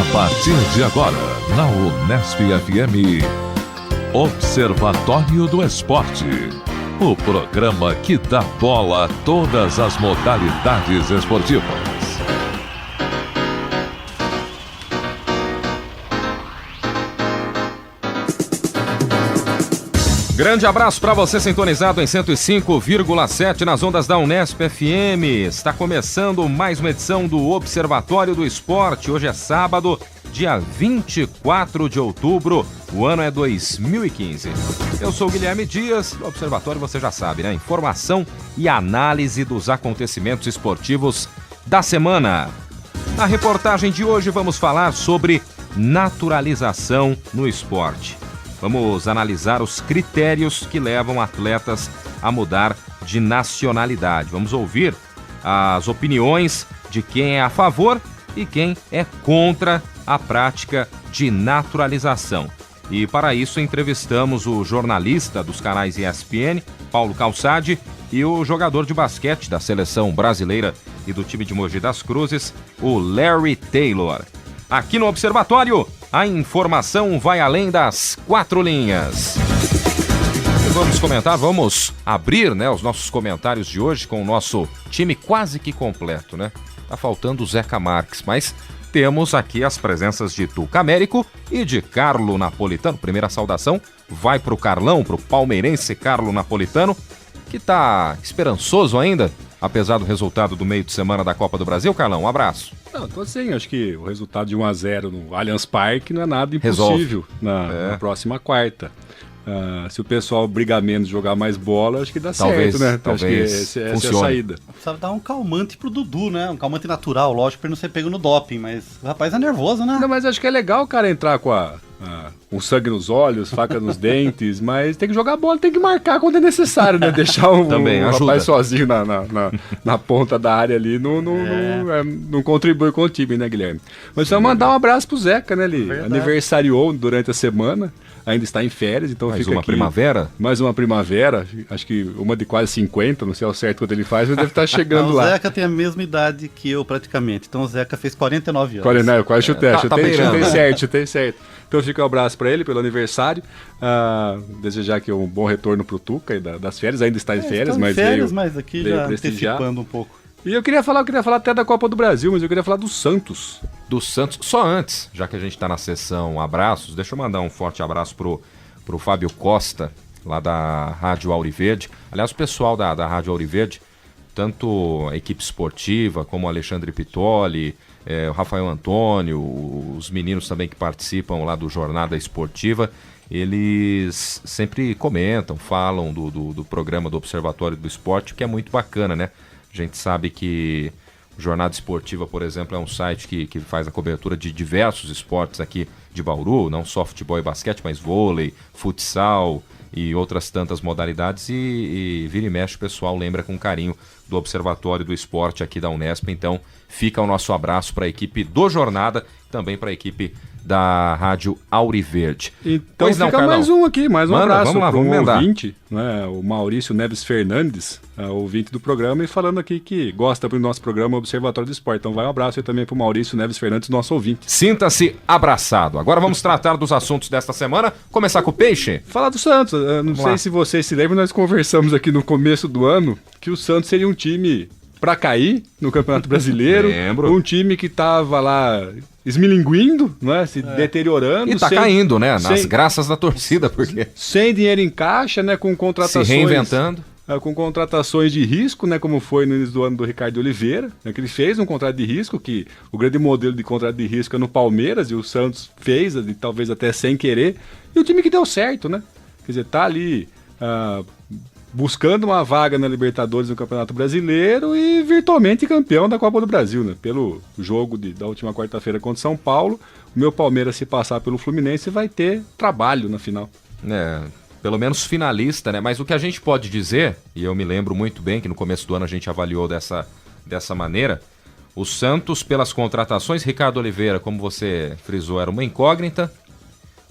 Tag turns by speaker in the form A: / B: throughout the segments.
A: A partir de agora, na Unesp FM, Observatório do Esporte. O programa que dá bola a todas as modalidades esportivas.
B: Grande abraço para você sintonizado em 105,7 nas ondas da Unesp FM. Está começando mais uma edição do Observatório do Esporte. Hoje é sábado, dia 24 de outubro, o ano é 2015. Eu sou o Guilherme Dias, do Observatório você já sabe, né? Informação e análise dos acontecimentos esportivos da semana. Na reportagem de hoje vamos falar sobre naturalização no esporte. Vamos analisar os critérios que levam atletas a mudar de nacionalidade. Vamos ouvir as opiniões de quem é a favor e quem é contra a prática de naturalização. E para isso entrevistamos o jornalista dos canais ESPN, Paulo Calçade, e o jogador de basquete da seleção brasileira e do time de Mogi das Cruzes, o Larry Taylor. Aqui no Observatório, a informação vai além das quatro linhas. E vamos abrir, né, os nossos comentários de hoje com o nosso time quase que completo, né? Tá faltando o Zeca Marques, mas temos aqui as presenças de Tuca Américo e de Carlo Napolitano. Primeira saudação vai pro Carlão, pro palmeirense Carlo Napolitano, que tá esperançoso ainda, apesar do resultado do meio de semana da Copa do Brasil. Carlão, um abraço.
C: Não, tô assim, acho que o resultado de 1-0 no Allianz Parque não é nada impossível na próxima quarta. Se o pessoal brigar menos e jogar mais bola, acho que dá certo, né?
B: Talvez
C: acho que essa é a saída.
D: Precisava dar um calmante pro Dudu, né? Um calmante natural, lógico, pra ele não ser pego no doping, mas o rapaz é nervoso, né?
C: Não, mas acho que é legal o cara entrar com sangue nos olhos, faca nos dentes, mas tem que jogar bola, tem que marcar quando é necessário, né? Deixar um rapaz sozinho na ponta da área ali não contribui com o time, né, Guilherme? Mas só mandar um abraço pro Zeca, né? Ele aniversariou durante a semana, ainda está em férias, então
B: mais
C: fica
B: uma primavera?
C: Mais uma primavera, acho que uma de quase 50, não sei ao certo quanto ele faz, mas deve estar chegando lá.
D: O Zeca tem a mesma idade que eu praticamente, então o Zeca fez 49 anos.
C: 49, eu quase chutei certo. Então fica um abraço para ele pelo aniversário, desejar aqui um bom retorno pro Tuca e das férias, ainda está em férias,
D: mas aqui já
C: prestigiar.
D: antecipando um pouco.
C: E eu queria falar até da Copa do Brasil, mas eu queria falar do Santos.
B: Do Santos, só antes, já que a gente está na sessão abraços, deixa eu mandar um forte abraço pro Fábio Costa, lá da Rádio Auriverde. Aliás, o pessoal da Rádio Auriverde, tanto a equipe esportiva como o Alexandre Pitoli, o Rafael Antônio, os meninos também que participam lá do Jornada Esportiva, eles sempre comentam, falam do programa do Observatório do Esporte, que é muito bacana, né? A gente sabe que o Jornada Esportiva, por exemplo, é um site que faz a cobertura de diversos esportes aqui de Bauru, não só futebol e basquete, mas vôlei, futsal e outras tantas modalidades, e vira e mexe o pessoal lembra com carinho do Observatório do Esporte aqui da Unesp. Então fica o nosso abraço para a equipe do Jornada, também para a equipe da Rádio Auriverde.
C: Então fica mais um aqui, mais um abraço para um
B: emendar.
C: Ouvinte, né, o Maurício Neves Fernandes, ouvinte do programa, e falando aqui que gosta do nosso programa Observatório do Esporte. Então vai um abraço aí também para o Maurício Neves Fernandes, nosso ouvinte.
B: Sinta-se abraçado. Agora vamos tratar dos assuntos desta semana. Começar com o Peixe?
C: Falar do Santos. Não sei se vocês se lembram, nós conversamos aqui no começo do ano que o Santos seria um time para cair no Campeonato Brasileiro.
B: Lembro.
C: Um time que estava lá esmilinguindo, né, se deteriorando.
B: E tá caindo, né, nas graças da torcida, porque
C: sem dinheiro em caixa, né, com contratações...
B: Se reinventando.
C: Com contratações de risco, né, como foi no início do ano do Ricardo Oliveira, né, que ele fez um contrato de risco, que o grande modelo de contrato de risco é no Palmeiras, e o Santos fez, e talvez até sem querer, e o time que deu certo, né? Quer dizer, tá ali buscando uma vaga na Libertadores no Campeonato Brasileiro e virtualmente campeão da Copa do Brasil, né? Pelo jogo da última quarta-feira contra São Paulo, o meu Palmeiras, se passar pelo Fluminense, vai ter trabalho na final.
B: Pelo menos finalista, né? Mas o que a gente pode dizer, e eu me lembro muito bem que no começo do ano a gente avaliou dessa maneira, o Santos, pelas contratações, Ricardo Oliveira, como você frisou, era uma incógnita.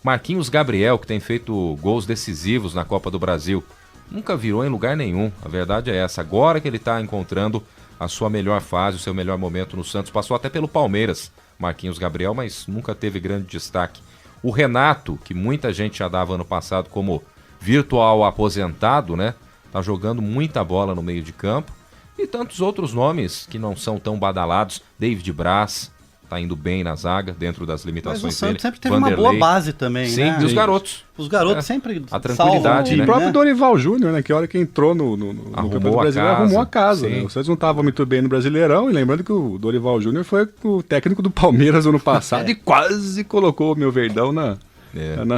B: Marquinhos Gabriel, que tem feito gols decisivos na Copa do Brasil, nunca virou em lugar nenhum. A verdade é essa. Agora que ele está encontrando a sua melhor fase, o seu melhor momento no Santos, passou até pelo Palmeiras, Marquinhos Gabriel, mas nunca teve grande destaque. O Renato, que muita gente já dava ano passado como virtual aposentado, né? Tá jogando muita bola no meio de campo. E tantos outros nomes que não são tão badalados. David Braz tá indo bem na zaga, dentro das limitações
D: Mas o Santos
B: dele.
D: sempre teve uma boa base também,
B: Sim,
D: né?
B: e os garotos.
D: Os garotos sempre
B: a tranquilidade,
D: salvam,
B: né?
C: O próprio
D: né?
C: Dorival Júnior, né? Que a hora que entrou no Campeonato Brasileiro, arrumou a casa. Né? O Santos não estava muito bem no Brasileirão. E lembrando que o Dorival Júnior foi o técnico do Palmeiras ano passado e quase colocou o meu Verdão na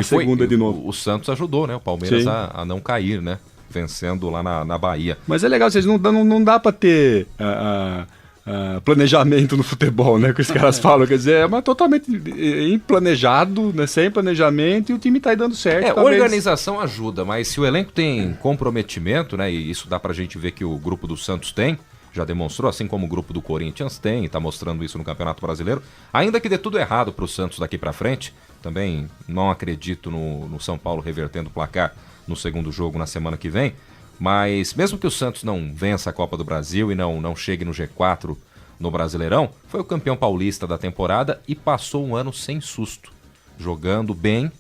C: segunda de novo.
B: O Santos ajudou, né? O Palmeiras a não cair, né? Vencendo lá na Bahia.
C: Mas é legal, vocês não dá pra ter planejamento no futebol, né? Que os caras falam, quer dizer, é totalmente implanejado, né? Sem planejamento, e o time tá aí dando certo.
B: Organização ajuda, mas se o elenco tem comprometimento, né? E isso dá pra gente ver que o grupo do Santos tem, já demonstrou, assim como o grupo do Corinthians tem, e tá mostrando isso no Campeonato Brasileiro. Ainda que dê tudo errado pro Santos daqui pra frente, também não acredito no São Paulo revertendo o placar no segundo jogo na semana que vem. Mas mesmo que o Santos não vença a Copa do Brasil e não chegue no G4 no Brasileirão, foi o campeão paulista da temporada e passou um ano sem susto, jogando bem,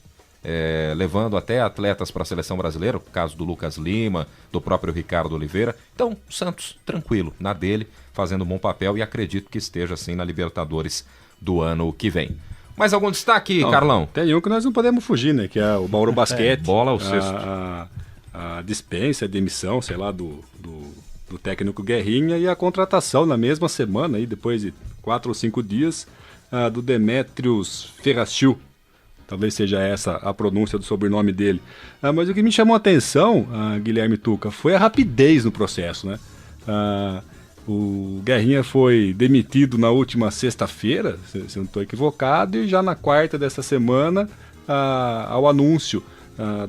B: levando até atletas para a seleção brasileira, o caso do Lucas Lima, do próprio Ricardo Oliveira. Então, o Santos tranquilo, na dele, fazendo um bom papel, e acredito que esteja assim na Libertadores do ano que vem. Mais algum destaque, Carlão?
C: Tem um que nós não podemos fugir, né? Que é o Bauru Basquete.
B: Bola ao cesto.
C: A dispensa, a demissão, sei lá, do técnico Guerrinha, e a contratação na mesma semana, aí, depois de 4 ou 5 dias, do Demetrios Ferracil. Talvez seja essa a pronúncia do sobrenome dele. Mas o que me chamou a atenção, Guilherme Tuca, foi a rapidez no processo, né? O Guerrinha foi demitido na última sexta-feira, se não estou equivocado, e já na quarta dessa semana, ao anúncio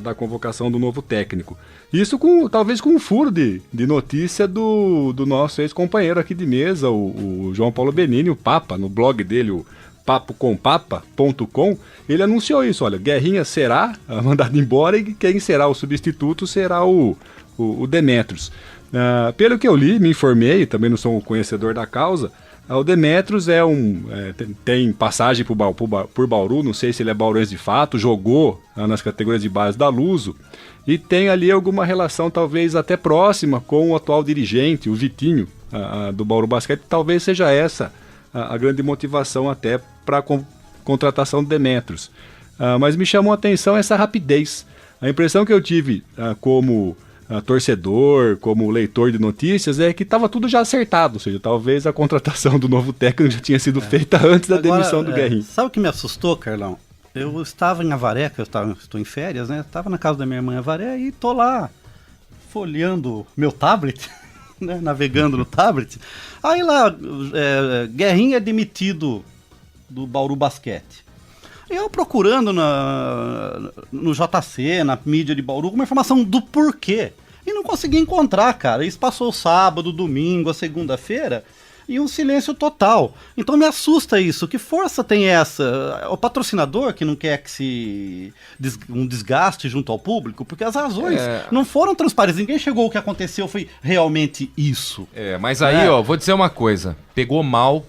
C: da convocação do novo técnico. Isso talvez com um furo de notícia do nosso ex-companheiro aqui de mesa, o João Paulo Benini, o Papa, no blog dele, o papocompapa.com, ele anunciou isso, olha, Guerrinha será mandado embora e quem será o substituto será o Demetrios. Pelo que eu li, me informei, também não sou um conhecedor da causa, o Demetrios tem passagem por Bauru, não sei se ele é bauruense de fato, jogou nas categorias de base da Luso, e tem ali alguma relação talvez até próxima com o atual dirigente, o Vitinho, do Bauru Basquete. Talvez seja essa a grande motivação até para a contratação do Demetrios. Mas me chamou a atenção essa rapidez. A impressão que eu tive como torcedor, como leitor de notícias, é que estava tudo já acertado, ou seja, talvez a contratação do novo técnico já tinha sido feita antes da demissão do Guerrinha.
D: Sabe o que me assustou, Carlão? Eu estava em Avaré, que estou em férias, né? Estava na casa da minha irmã em Avaré e tô lá folheando meu tablet, né? Navegando no tablet. Aí lá, Guerrinha é demitido do Bauru Basquete. Eu procurando no JC, na mídia de Bauru, uma informação do porquê. E não consegui encontrar, cara. Isso passou o sábado, domingo, a segunda-feira, e um silêncio total. Então me assusta isso. Que força tem essa? O patrocinador que não quer que um desgaste junto ao público? Porque as razões não foram transparentes. Ninguém chegou, o que aconteceu foi realmente isso.
B: Mas aí, vou dizer uma coisa. Pegou mal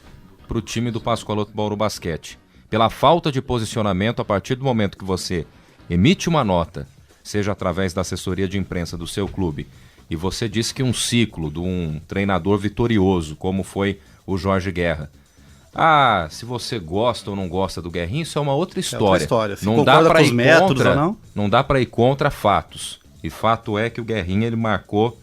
B: pro time do Pascoaloto Bauru Basquete. Pela falta de posicionamento, a partir do momento que você emite uma nota, seja através da assessoria de imprensa do seu clube, e você disse que um ciclo de um treinador vitorioso, como foi o Jorge Guerra, se você gosta ou não gosta do Guerrinho, isso é uma outra história.
D: Se
B: não dá para ir
D: métodos ou
B: não dá para ir contra fatos. E fato é que o Guerrinha, ele marcou,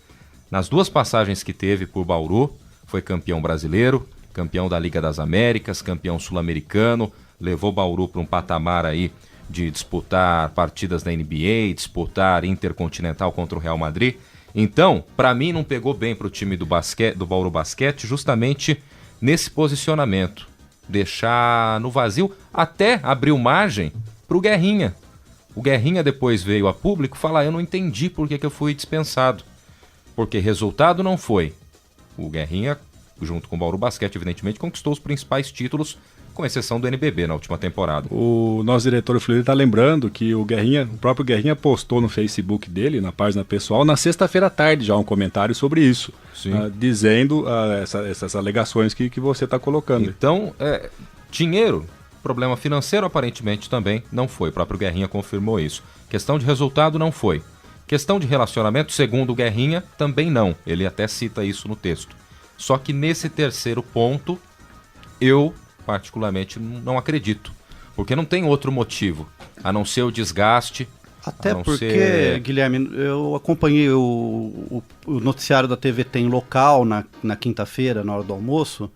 B: nas 2 passagens que teve por Bauru, foi campeão brasileiro, campeão da Liga das Américas, campeão sul-americano, levou Bauru para um patamar aí de disputar partidas da NBA, disputar Intercontinental contra o Real Madrid. Então, para mim, não pegou bem para o time do Bauru Basquete, justamente nesse posicionamento. Deixar no vazio, até abriu margem para o Guerrinha. O Guerrinha depois veio a público falar, eu não entendi por que eu fui dispensado. Porque resultado não foi. O Guerrinha, junto com o Bauru Basquete, evidentemente, conquistou os principais títulos, com exceção do NBB na última temporada.
C: O nosso diretor Fleury está lembrando que o próprio Guerrinha postou no Facebook dele, na página pessoal, na sexta-feira à tarde já um comentário sobre isso, dizendo essas alegações que você está colocando.
B: Então, Dinheiro, problema financeiro aparentemente também não foi. O próprio Guerrinha confirmou isso. Questão de resultado não foi. Questão de relacionamento, segundo o Guerrinha, também não. Ele até cita isso no texto. Só que nesse terceiro ponto, eu particularmente não acredito. Porque não tem outro motivo, a não ser o desgaste.
D: Até porque, Guilherme, eu acompanhei o noticiário da TV Tem local na quinta-feira, na hora do almoço.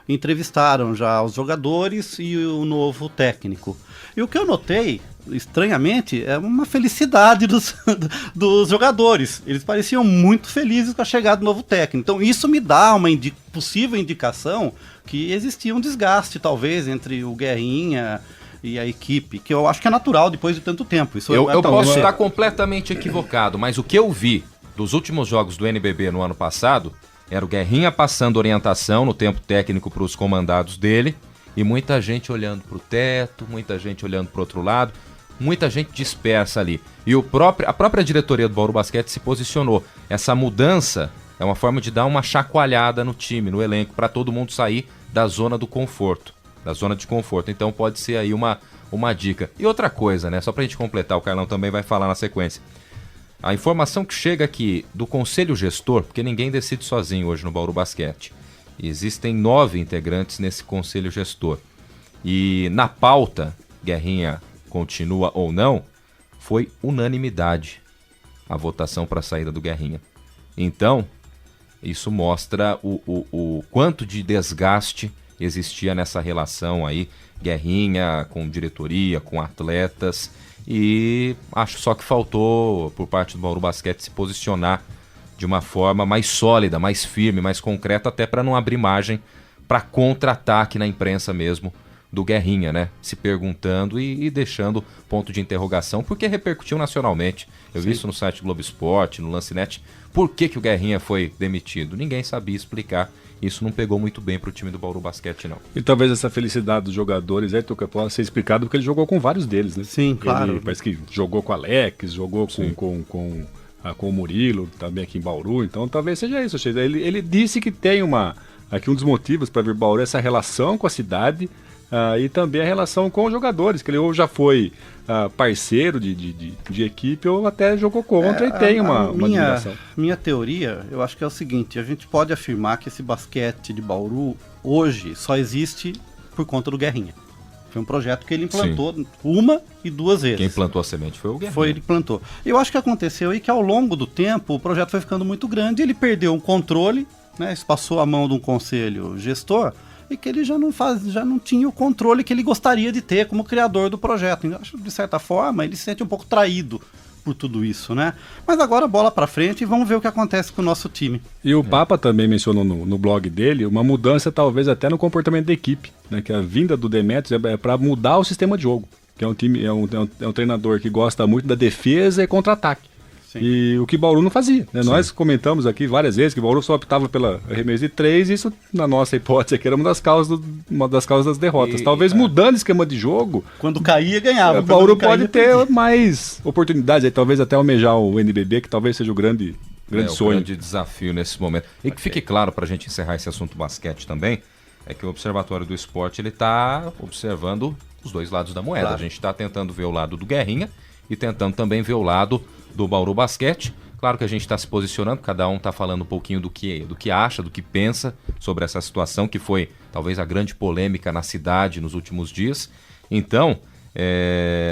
D: Entrevistaram já os jogadores e o novo técnico. E o que eu notei, estranhamente, é uma felicidade dos jogadores. Eles pareciam muito felizes com a chegada do novo técnico. Então isso me dá uma possível indicação que existia um desgaste, talvez, entre o Guerrinha e a equipe, que eu acho que é natural depois de tanto tempo. Isso
B: eu posso estar completamente equivocado, mas o que eu vi dos últimos jogos do NBB no ano passado era o Guerrinha passando orientação no tempo técnico para os comandados dele e muita gente olhando para o teto, muita gente olhando para o outro lado, muita gente dispersa ali. E a própria diretoria do Bauru Basquete se posicionou. Essa mudança é uma forma de dar uma chacoalhada no time, no elenco, para todo mundo sair da zona do conforto, da zona de conforto. Então pode ser aí uma dica. E outra coisa, né? Só para a gente completar, o Carlão também vai falar na sequência. A informação que chega aqui do Conselho Gestor, porque ninguém decide sozinho hoje no Bauru Basquete. Existem 9 integrantes nesse Conselho Gestor. E na pauta, Guerrinha continua ou não, foi unanimidade a votação para a saída do Guerrinha. Então, isso mostra o quanto de desgaste existia nessa relação aí, Guerrinha com diretoria, com atletas. E acho só que faltou, por parte do Bauru Basquete, se posicionar de uma forma mais sólida, mais firme, mais concreta, até para não abrir margem para contra-ataque na imprensa mesmo do Guerrinha, né? Se perguntando e deixando ponto de interrogação, porque repercutiu nacionalmente. Eu vi isso no site Globo Esporte, no Lancinete. Por que o Guerrinha foi demitido? Ninguém sabia explicar. Isso não pegou muito bem para o time do Bauru Basquete, não. E talvez essa felicidade dos jogadores aí, Tuca, possa ser explicado porque ele jogou com vários deles, né?
D: Sim, claro.
C: Ele parece que jogou com o Alex, jogou com o Murilo, também aqui em Bauru. Então talvez seja isso. Ele disse que tem aqui um dos motivos para vir Bauru, essa relação com a cidade, e também a relação com os jogadores, que ele ou já foi parceiro de equipe ou até jogou contra e tem uma admiração.
D: Minha teoria, eu acho que é o seguinte: a gente pode afirmar que esse basquete de Bauru hoje só existe por conta do Guerrinha. Foi um projeto que ele implantou uma e duas vezes.
B: Quem plantou a semente foi o Guerrinha.
D: Foi ele que plantou. Eu acho que aconteceu aí que ao longo do tempo o projeto foi ficando muito grande e ele perdeu o controle, né? Isso passou a mão de um conselho gestor e que ele já não tinha o controle que ele gostaria de ter como criador do projeto. Eu acho que, de certa forma, ele se sente um pouco traído por tudo isso, né? Mas agora bola pra frente e vamos ver o que acontece com o nosso time.
C: E o Papa também mencionou no blog dele uma mudança talvez até no comportamento da equipe, né? Que a vinda do Demetrios é para mudar o sistema de jogo, que é um treinador que gosta muito da defesa e contra-ataque. Sim. E o que Bauru não fazia, né? Nós comentamos aqui várias vezes que Bauru só optava pela arremesso de 3, e isso, na nossa hipótese aqui, era uma das causas das derrotas. Talvez mudando o esquema de jogo,
D: quando caía, ganhava.
C: O Bauru pode ter mais oportunidades, aí, talvez até almejar o NBB, que talvez seja o grande sonho.
B: O grande desafio nesse momento. E que fique claro, para a gente encerrar esse assunto basquete também, é que o Observatório do Esporte está observando os dois lados da moeda. Claro. A gente está tentando ver o lado do Guerrinha e tentando também ver o lado do Bauru Basquete. Claro que a gente está se posicionando, cada um está falando um pouquinho do que acha, do que pensa sobre essa situação, que foi talvez a grande polêmica na cidade nos últimos dias. Então,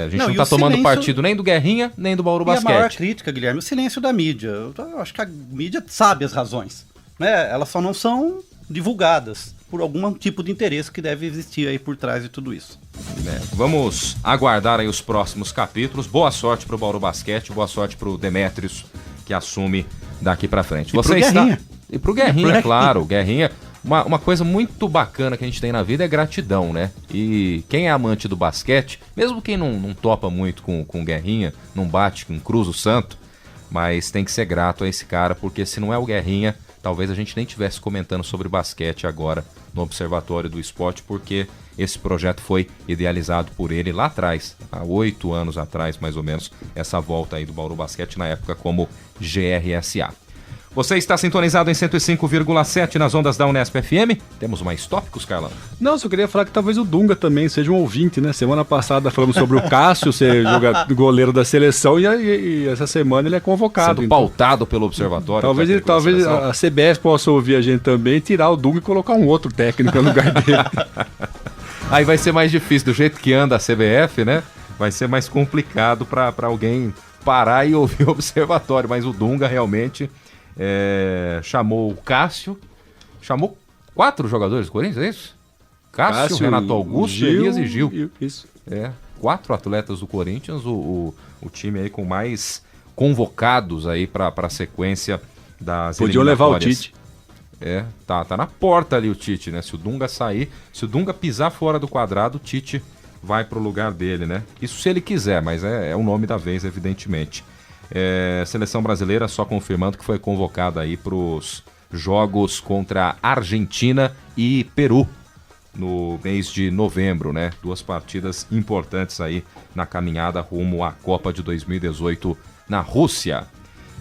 B: a gente não está tomando partido nem do Guerrinha, nem do Bauru Basquete.
D: E a maior crítica, Guilherme, o silêncio da mídia. Eu acho que a mídia sabe as razões, né? Elas só não são divulgadas por algum tipo de interesse que deve existir aí por trás de tudo isso.
B: Vamos aguardar aí os próximos capítulos. Boa sorte pro Bauru Basquete, boa sorte pro Demetrios, que assume daqui pra frente. E pro Guerrinha, claro. Guerrinha, uma coisa muito bacana que a gente tem na vida é gratidão, né? E quem é amante do basquete, mesmo quem não topa muito com o Guerrinha, não bate, não cruza o santo, mas tem que ser grato a esse cara, porque se não é o Guerrinha, talvez a gente nem estivesse comentando sobre basquete agora no Observatório do Esporte, porque esse projeto foi idealizado por ele lá atrás, há 8 anos atrás mais ou menos, essa volta aí do Bauru Basquete na época como GRSA. Você está sintonizado em 105,7 nas ondas da Unesp FM. Temos mais tópicos, Carlão?
C: Não, só queria falar que talvez o Dunga também seja um ouvinte, né? Semana passada falamos sobre o Cássio ser goleiro da seleção e essa semana ele é convocado.
B: Sendo pautado pelo Observatório.
C: Talvez a CBF possa ouvir a gente também, tirar o Dunga e colocar um outro técnico no lugar dele.
B: Aí vai ser mais difícil, do jeito que anda a CBF, né? Vai ser mais complicado para alguém parar e ouvir o Observatório. Mas o Dunga realmente chamou o Cássio, chamou 4 jogadores do Corinthians, é isso? Cássio, Renato Augusto, Elias e Gil.
C: Isso.
B: 4 atletas do Corinthians, o time aí com mais convocados aí para a sequência das
C: Podiam levar o Tite.
B: Tá na porta ali o Tite, né? Se o Dunga sair, se o Dunga pisar fora do quadrado, o Tite vai pro lugar dele, né? Isso se ele quiser, mas é o nome da vez, evidentemente. Seleção brasileira só confirmando que foi convocada aí pros jogos contra Argentina e Peru no mês de novembro, né? 2 partidas importantes aí na caminhada rumo à Copa de 2018 na Rússia.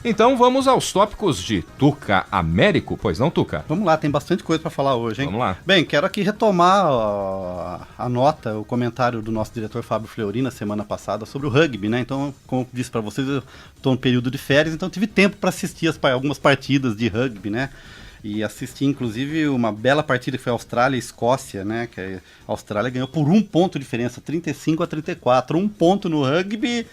B: Então vamos aos tópicos de Tuca Américo, pois não, Tuca?
D: Vamos lá, tem bastante coisa para falar hoje, hein?
B: Vamos lá.
D: Bem, quero aqui retomar a nota, o comentário do nosso diretor Fábio Fleury na semana passada sobre o rugby, né? Então, como eu disse para vocês, eu estou no período de férias, então tive tempo para assistir algumas partidas de rugby, né? E assisti, inclusive, uma bela partida que foi Austrália e Escócia, né? Que a Austrália ganhou por 1 ponto de diferença, 35-34. 1 ponto no rugby,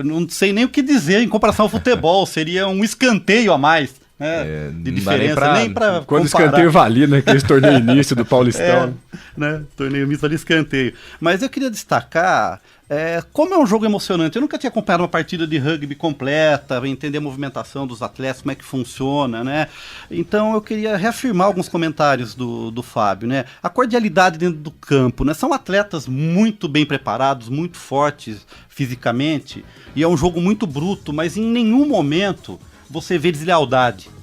D: não sei nem o que dizer em comparação ao futebol, seria um escanteio a mais, né? De diferença, nem pra
C: quando o
D: comparar.
C: escanteio valia, né? Aquele torneio início do Paulistão.
D: Né? Torneio misto ali, escanteio. Mas eu queria destacar como é um jogo emocionante. Eu nunca tinha acompanhado uma partida de rugby completa, entender a movimentação dos atletas, como é que funciona, né? Então eu queria reafirmar alguns comentários do Fábio, né? A cordialidade dentro do campo, né? São atletas muito bem preparados, muito fortes fisicamente, e é um jogo muito bruto, mas em nenhum momento você vê deslealdade.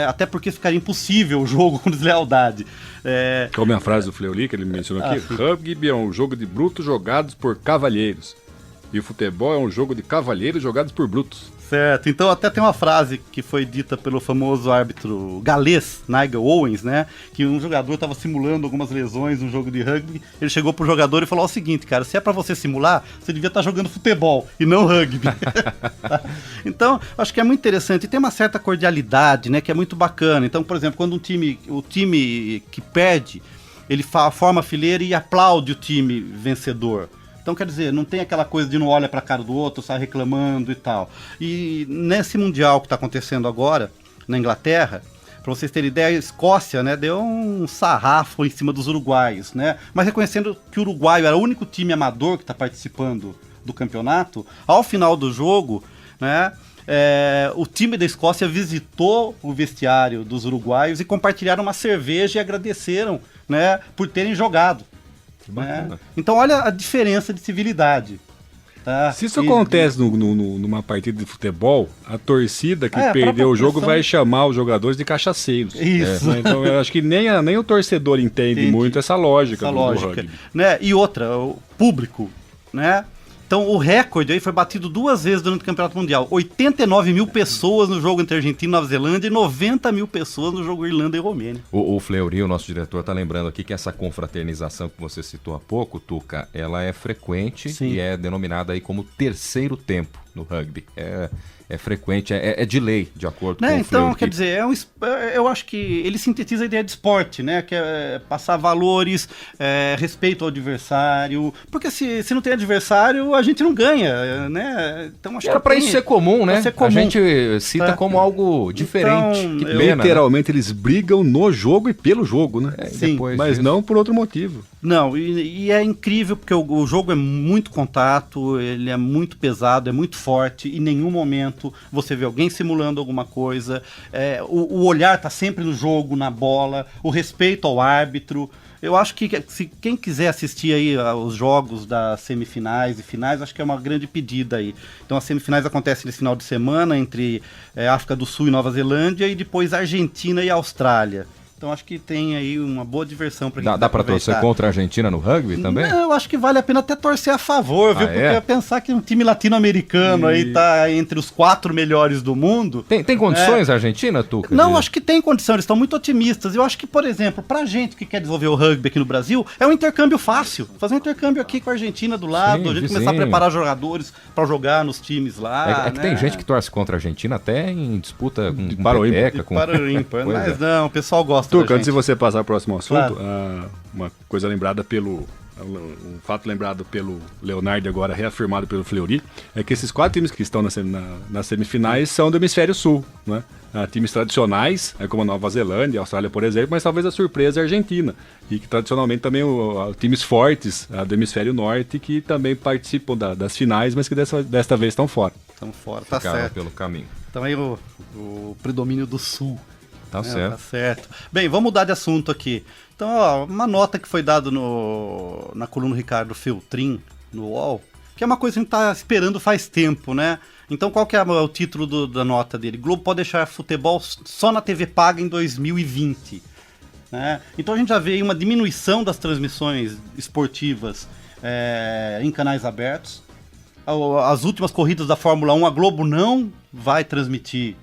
D: Até porque ficaria impossível o jogo com deslealdade.
C: Como é a frase do Fleury que ele mencionou aqui? Rugby é um jogo de brutos jogados por cavalheiros. E o futebol é um jogo de cavalheiros jogados por brutos.
D: Certo, então até tem uma frase que foi dita pelo famoso árbitro galês, Nigel Owens, né? Que um jogador estava simulando algumas lesões no jogo de rugby. Ele chegou pro jogador e falou o seguinte, cara, se é para você simular, você devia estar jogando futebol e não rugby. Então, acho que é muito interessante. E tem uma certa cordialidade, né? Que é muito bacana. Então, por exemplo, quando o time que perde, ele forma a fileira e aplaude o time vencedor. Então, quer dizer, não tem aquela coisa de não olha para a cara do outro, sai reclamando e tal. E nesse Mundial que está acontecendo agora, na Inglaterra, para vocês terem ideia, a Escócia, né, deu um sarrafo em cima dos uruguaios, né? Mas reconhecendo que o uruguaio era o único time amador que está participando do campeonato, ao final do jogo, né, o time da Escócia visitou o vestiário dos uruguaios e compartilharam uma cerveja e agradeceram, né, por terem jogado. Então olha a diferença de civilidade. Tá?
C: Se isso acontece numa partida de futebol, a torcida que perdeu o jogo vai chamar os jogadores de cachaceiros.
D: Isso.
C: Então eu acho que nem o torcedor entende muito essa lógica do rugby.
D: Né? E outra, o público, né? Então o recorde aí foi batido 2 vezes durante o Campeonato Mundial. 89 mil pessoas no jogo entre Argentina e Nova Zelândia e 90 mil pessoas no jogo Irlanda e Romênia.
B: O Fleury, o nosso diretor, está lembrando aqui que essa confraternização que você citou há pouco, Tuca, ela é frequente. Sim. E é denominada aí como terceiro tempo no rugby. É frequente, é de lei, de acordo com o
D: Então,
B: Fleury.
D: Quer dizer, eu acho que ele sintetiza a ideia de esporte, né? Que é passar valores, respeito ao adversário. Porque se não tem adversário, a gente não ganha, né? Então, acho que
B: para isso ser comum, né? A gente cita como algo diferente.
D: Então,
B: que pena,
C: literalmente, né? Eles brigam no jogo e pelo jogo, né?
D: Sim.
C: Mas não por outro motivo.
D: Não, e é incrível porque o jogo é muito contato, ele é muito pesado, é muito forte, em nenhum momento você vê alguém simulando alguma coisa, o olhar está sempre no jogo, na bola, o respeito ao árbitro. Eu acho que se quem quiser assistir aí os jogos das semifinais e finais, acho que é uma grande pedida aí. Então as semifinais acontecem nesse final de semana entre África do Sul e Nova Zelândia e depois Argentina e Austrália. Então acho que tem aí uma boa diversão pra gente
B: Dá pra torcer contra a Argentina no rugby também?
D: Não, eu acho que vale a pena até torcer a favor, viu?
B: Ah,
D: Porque pensar que um time latino-americano aí tá entre os 4 melhores do mundo...
B: Tem condições a Argentina, Tuca?
D: Não, acho que tem condição, eles estão muito otimistas. Eu acho que, por exemplo, pra gente que quer desenvolver o rugby aqui no Brasil, é um intercâmbio fácil. Fazer um intercâmbio aqui com a Argentina do lado, a gente começar a preparar jogadores pra jogar nos times lá.
B: É que tem gente que torce contra a Argentina até em disputa com
C: Paraímpa.
B: Paraímpa.
D: Mas não, o pessoal gosta
C: Tuca, antes de você passar ao próximo assunto,
D: Claro.
C: uma coisa lembrada um fato lembrado pelo Leonardo, agora reafirmado pelo Fleury, é que esses 4 times que estão nas semifinais são do hemisfério sul, né? Times tradicionais, como a Nova Zelândia, a Austrália, por exemplo, mas talvez a surpresa é a Argentina, e que tradicionalmente também times fortes do hemisfério norte que também participam das finais, mas que desta vez estão fora.
D: Estão fora, tá
B: Ficaram
D: certo.
B: pelo caminho.
D: Então aí o predomínio do sul.
B: Tá certo.
D: Tá certo. Bem, vamos mudar de assunto aqui. Então, ó, uma nota que foi dada na coluna Ricardo Feltrin, no UOL, que é uma coisa que a gente tá esperando faz tempo, né? Então, qual que é o título da nota dele? Globo pode deixar futebol só na TV paga em 2020. Né? Então, a gente já vê aí uma diminuição das transmissões esportivas em canais abertos. As últimas corridas da Fórmula 1, a Globo não vai transmitir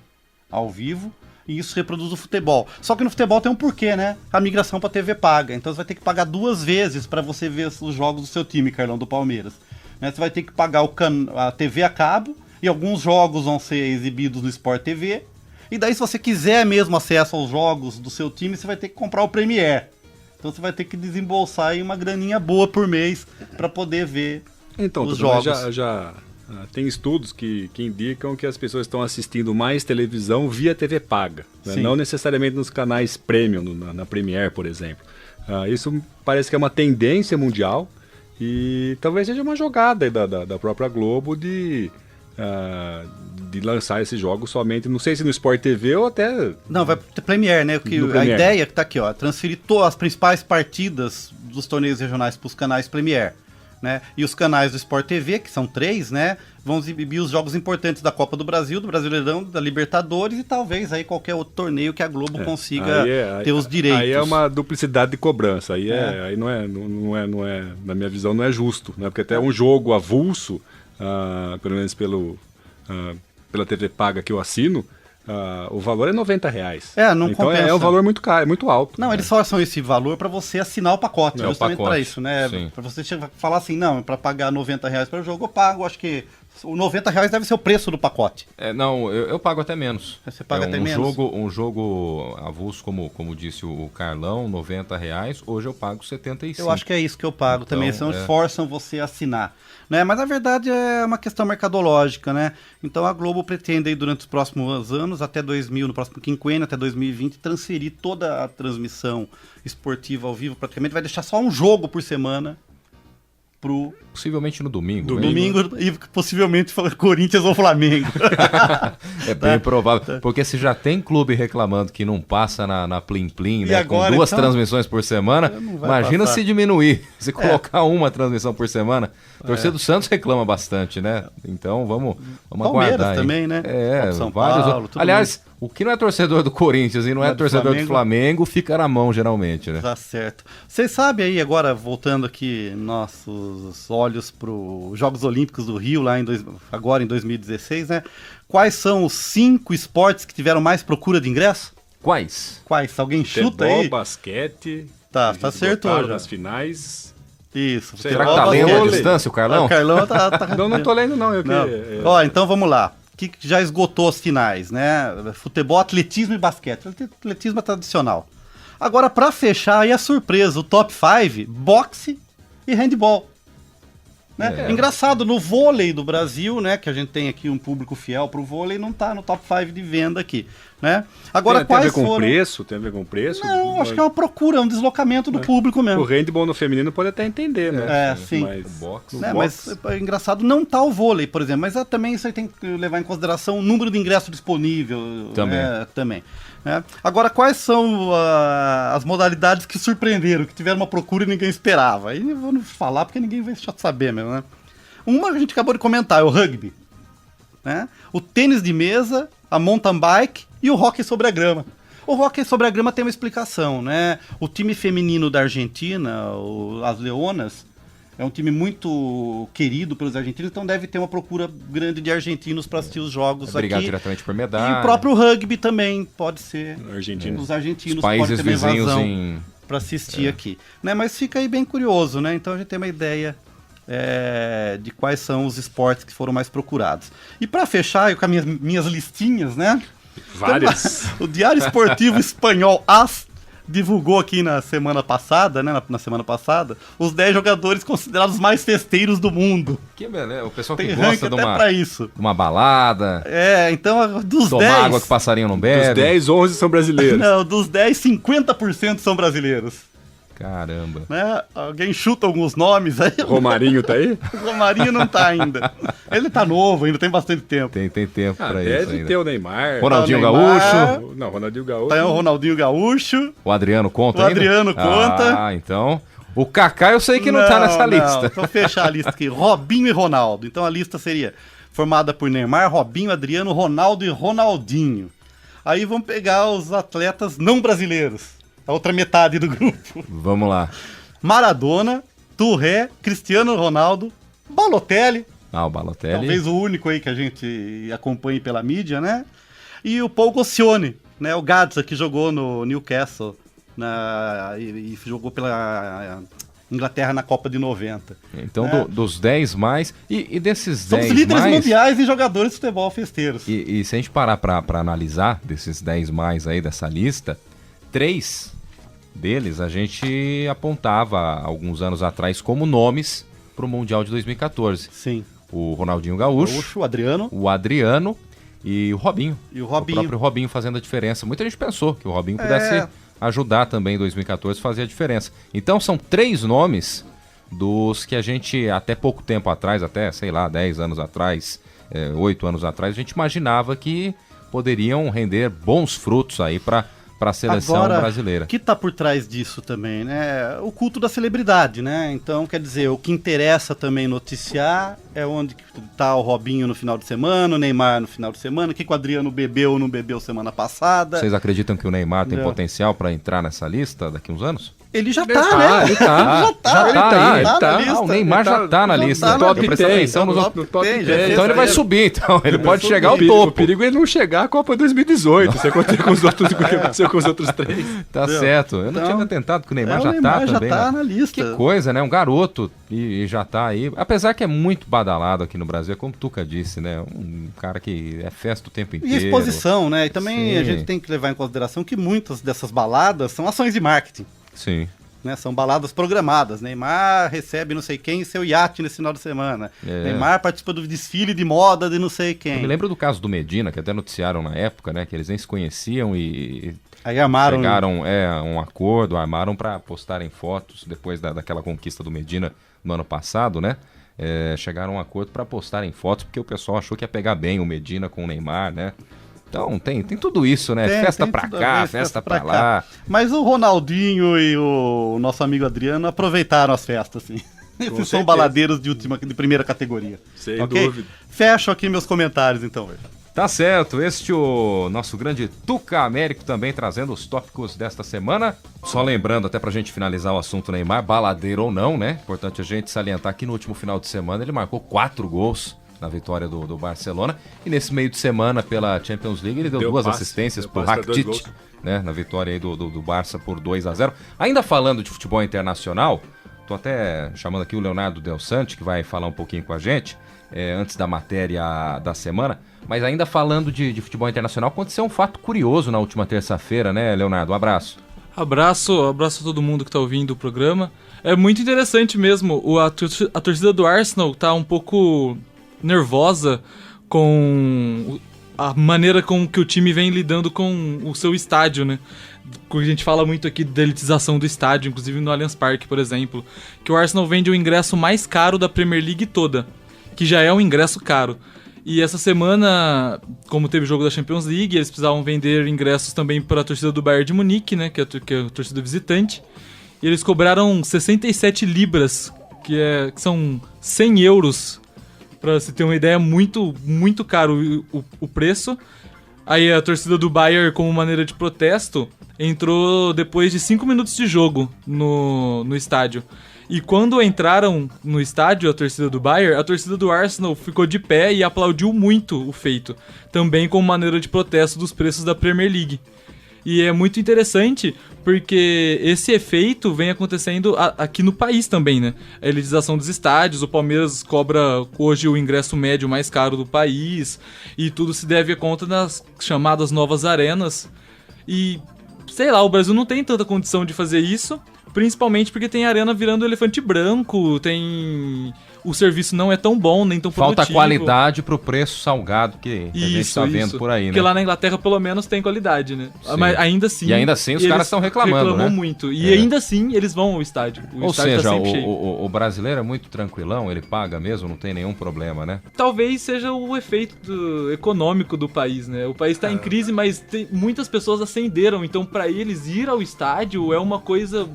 D: ao vivo. E isso reproduz o futebol. Só que no futebol tem um porquê, né? A migração para TV paga. Então você vai ter que pagar 2 vezes para você ver os jogos do seu time, Carlão, do Palmeiras. Né? Você vai ter que pagar a TV a cabo, e alguns jogos vão ser exibidos no Sport TV. E daí, se você quiser mesmo acesso aos jogos do seu time, você vai ter que comprar o Premiere. Então você vai ter que desembolsar aí uma graninha boa por mês para poder ver os jogos.
C: Já tem estudos que indicam que as pessoas estão assistindo mais televisão via TV paga, né? Não necessariamente nos canais premium, na Premiere, por exemplo. Isso parece que é uma tendência mundial e talvez seja uma jogada aí da própria Globo de lançar esses jogos somente, não sei se no Sport TV ou até...
D: Não, vai pro Premiere, né? Porque a ideia que tá aqui, ó, transferir as principais partidas dos torneios regionais para os canais Premiere. Né? E os canais do Sport TV, que são 3, né, vão exibir os jogos importantes da Copa do Brasil, do Brasileirão, da Libertadores e talvez aí qualquer outro torneio que a Globo consiga ter os direitos.
C: Aí é uma duplicidade de cobrança, aí não é, na minha visão, não é justo, né? Porque até um jogo avulso, pelo menos pela TV paga que eu assino, o valor é R$90.
D: Não
C: então
D: compensa.
C: É um valor muito caro, é muito alto.
D: Não, eles forçam esse valor para você assinar o pacote, justamente para isso, né? Para você falar assim, não, para pagar R$90 para o jogo, eu pago, acho que o R$90 deve ser o preço do pacote.
B: Não, eu pago até menos.
D: Você paga até menos?
B: Um jogo avulso, como disse o Carlão, R$90, hoje eu pago 75.
D: Eu acho que é isso que eu pago também, eles forçam você a assinar. Né? Mas a verdade é uma questão mercadológica, né? Então a Globo pretende aí, durante os próximos anos, até 2000, no próximo quinquênio, até 2020, transferir toda a transmissão esportiva ao vivo, praticamente vai deixar só um jogo por semana
B: possivelmente no domingo.
D: Domingo e possivelmente Corinthians ou Flamengo.
B: É bem provável. Porque se já tem clube reclamando que não passa na Plim Plim, né,
D: agora,
B: com 2 transmissões por semana, imagina passar. Se diminuir, se colocar uma transmissão por semana. A torcida do Santos reclama bastante, né? Então vamos
D: Palmeiras
B: aguardar.
D: Também, né?
B: São vários. Aliás, o que não é torcedor do Corinthians e não é torcedor do Flamengo fica na mão, geralmente, né?
D: Tá certo. Vocês sabem aí, agora, voltando aqui nossos olhos para os Jogos Olímpicos do Rio, agora em 2016, né? Quais são os 5 esportes que tiveram mais procura de ingresso?
B: Quais?
D: Alguém chuta aí?
C: Futebol, basquete...
D: Tá acertou já.
C: Nas finais...
D: Isso.
B: Será que tá lendo a distância, o Carlão?
D: O Carlão tá...
C: Não tô lendo, não.
D: Ó, então vamos lá. Que já esgotou as finais, né? Futebol, atletismo e basquete. Atletismo é tradicional. Agora, para fechar, aí a surpresa, o top 5, boxe e handball. Né? Engraçado, no vôlei do Brasil, né, que a gente tem aqui um público fiel pro vôlei, não tá no top 5 de venda aqui, né? Agora,
C: tem a ver com preço? Tem a ver com preço?
D: Não, acho que é uma procura, um deslocamento do público mesmo.
C: O handball no feminino pode até entender, né?
D: Sim.
C: Mas,
B: boxe.
D: Mas é engraçado, não tá o vôlei, por exemplo, mas também isso aí tem que levar em consideração o número de ingresso disponível. Também. Né? Agora, quais são as modalidades que surpreenderam, que tiveram uma procura e ninguém esperava? Aí eu vou falar porque ninguém vai saber mesmo, né? Uma a gente acabou de comentar, é o rugby, né? O tênis de mesa, a mountain bike e o hóquei sobre a grama. O hóquei sobre a grama tem uma explicação, né? O time feminino da Argentina, as Leonas, é um time muito querido pelos argentinos, então deve ter uma procura grande de argentinos para assistir os jogos
B: brigar
D: aqui.
B: diretamente por medalha.
D: E o próprio rugby também pode ser.
C: Argentino.
D: Os argentinos
B: Os países
D: podem ter
B: vizinhos
D: invasão para assistir aqui. Né? Mas fica aí bem curioso, né? Então a gente tem uma ideia de quais são os esportes que foram mais procurados. E para fechar, eu com as minhas listinhas, né?
C: Várias.
D: O Diário Esportivo Espanhol AS divulgou aqui na semana passada, né? Na semana passada, os 10 jogadores considerados mais festeiros do mundo.
B: Que beleza, o pessoal
D: Tem
B: que
D: ranking
B: gosta de
D: até pra isso.
B: uma balada,
D: Então dos
B: tomar
D: 10...
B: água que o passarinho não bebe.
C: Dos 10, 11 são brasileiros.
D: Não, dos 10, 50% são brasileiros.
B: Caramba.
D: Né? Alguém chuta alguns nomes aí?
C: Romarinho tá aí?
D: O Romarinho não tá ainda. Ele tá novo, ainda tem bastante tempo.
B: Tem tempo pra isso
C: Deve
B: ainda.
C: ter o Neymar.
B: Ronaldinho
D: Tá o Neymar.
B: Gaúcho.
C: Não, Ronaldinho Gaúcho.
D: Tá o Ronaldinho Gaúcho.
B: O Adriano conta
D: O
B: ainda?
D: Adriano conta.
B: Ah, então... O Kaká eu sei que não tá nessa lista.
D: Então fechar a lista aqui. Robinho e Ronaldo. Então a lista seria formada por Neymar, Robinho, Adriano, Ronaldo e Ronaldinho. Aí vamos pegar os atletas não brasileiros. A outra metade do grupo.
B: Vamos lá.
D: Maradona, Touré, Cristiano Ronaldo, Balotelli.
B: O Balotelli.
D: Talvez o único aí que a gente acompanhe pela mídia, né? E o Paul Goscione, né? O Gadza, que jogou no Newcastle e jogou pela Inglaterra na Copa de 90.
B: Então, dos 10 mais... E desses
D: São
B: 10
D: os líderes
B: mais...
D: mundiais e jogadores de futebol festeiros.
B: E se a gente parar pra analisar desses 10 mais aí dessa lista, 3 deles a gente apontava alguns anos atrás como nomes pro Mundial de 2014.
D: Sim.
B: O Ronaldinho Gaúcho,
D: o Adriano.
B: o Adriano e o Robinho.
D: E o Robinho.
B: O próprio Robinho fazendo a diferença. Muita gente pensou que o Robinho pudesse ajudar também em 2014 a fazer a diferença. Então são 3 nomes dos que a gente até pouco tempo atrás, até, sei lá, 10 anos atrás, 8 anos atrás, a gente imaginava que poderiam render bons frutos aí para a seleção brasileira.
D: O que está por trás disso também, né? O culto da celebridade, né? Então, quer dizer, o que interessa também noticiar é onde está o Robinho no final de semana, o Neymar no final de semana, o que o Adriano bebeu ou não bebeu semana passada.
B: Vocês acreditam que o Neymar tem potencial para entrar nessa lista daqui uns anos?
D: Ele já tá, né?
B: Ele tá.
D: Já tá na lista.
B: O Neymar já tá na lista.
C: Top
B: Presta
C: 10,
B: atenção nos
C: no top 10.
B: Então ele vai subir, então. Ele pode chegar ao
C: O
B: topo.
C: perigo é ele não chegar à Copa 2018. Você aconteceu com os outros, o que aconteceu com os outros 3.
B: Tá certo. Eu não tinha me atentado que o Neymar já tá também.
D: Já tá
B: né?
D: na lista.
B: Que coisa, né? Um garoto e já tá aí. Apesar que é muito badalado aqui no Brasil, como o Tuca disse, né? Um cara que é festa o tempo inteiro.
D: E exposição, né? E também
B: Sim.
D: a gente tem que levar em consideração que muitas dessas baladas são ações de marketing.
B: Sim.
D: Né, são baladas programadas. Neymar recebe não sei quem em seu iate nesse final de semana. Neymar participa do desfile de moda de não sei quem.
B: Eu me lembro do caso do Medina, que até noticiaram na época, né? Que eles nem se conheciam e
D: aí armaram
B: chegaram um acordo, armaram para postarem fotos depois daquela conquista do Medina no ano passado, né? Chegaram a um acordo para postarem fotos, porque o pessoal achou que ia pegar bem o Medina com o Neymar, né? Então tem tudo isso, né? Festa pra cá, festa pra lá.
D: Mas o Ronaldinho e o nosso amigo Adriano aproveitaram as festas, assim. Esses são baladeiros de primeira categoria.
C: Sem
D: okay?
C: dúvida.
D: Fecho aqui meus comentários, então.
B: Tá certo, este é o nosso grande Tuca Américo também trazendo os tópicos desta semana. Só lembrando, até pra gente finalizar o assunto Neymar, baladeiro ou não, né? Importante a gente salientar que no último final de semana ele marcou 4 gols na vitória do Barcelona. E nesse meio de semana, pela Champions League, ele deu 2 assistências pro Rakitic, né, na vitória aí do Barça por 2-0. Ainda falando de futebol internacional, tô até chamando aqui o Leonardo Del Sante, que vai falar um pouquinho com a gente, antes da matéria da semana. Mas ainda falando de futebol internacional, aconteceu um fato curioso na última terça-feira, né, Leonardo? Um abraço.
E: Abraço a todo mundo que tá ouvindo o programa. É muito interessante mesmo, a torcida do Arsenal tá um pouco nervosa com a maneira com que o time vem lidando com o seu estádio, né? A gente fala muito aqui da elitização do estádio, inclusive no Allianz Parque, por exemplo, que o Arsenal vende o ingresso mais caro da Premier League toda, que já é um ingresso caro. E essa semana, como teve o jogo da Champions League, eles precisavam vender ingressos também para a torcida do Bayern de Munique, né, que é a torcida visitante, e eles cobraram 67 libras, que são 100 euros. Pra você ter uma ideia, muito, muito caro o preço. Aí a torcida do Bayern, como maneira de protesto, entrou depois de 5 minutos de jogo no estádio. E quando entraram no estádio a torcida do Bayern, a torcida do Arsenal ficou de pé e aplaudiu muito o feito. Também como maneira de protesto dos preços da Premier League. E é muito interessante porque esse efeito vem acontecendo aqui no país também, né? A elitização dos estádios, o Palmeiras cobra hoje o ingresso médio mais caro do país e tudo se deve a conta das chamadas novas arenas. E, sei lá, o Brasil não tem tanta condição de fazer isso, principalmente porque tem arena virando elefante branco, o serviço não é tão bom, nem tão produtivo.
B: Falta qualidade pro preço salgado que a gente tá vendo por aí, né?
E: Porque lá na Inglaterra, pelo menos, tem qualidade, né?
B: Sim.
E: Mas ainda assim...
B: E ainda assim os caras estão reclamando,
E: reclamam
B: né?
E: muito. E ainda assim eles vão ao estádio. O
B: Ou
E: estádio
B: seja,
E: tá sempre cheio.
B: o brasileiro é muito tranquilão, ele paga mesmo, não tem nenhum problema, né?
E: Talvez seja o efeito econômico do país, né? O país tá em crise, mas muitas pessoas ascenderam. Então, pra eles ir ao estádio é uma coisa...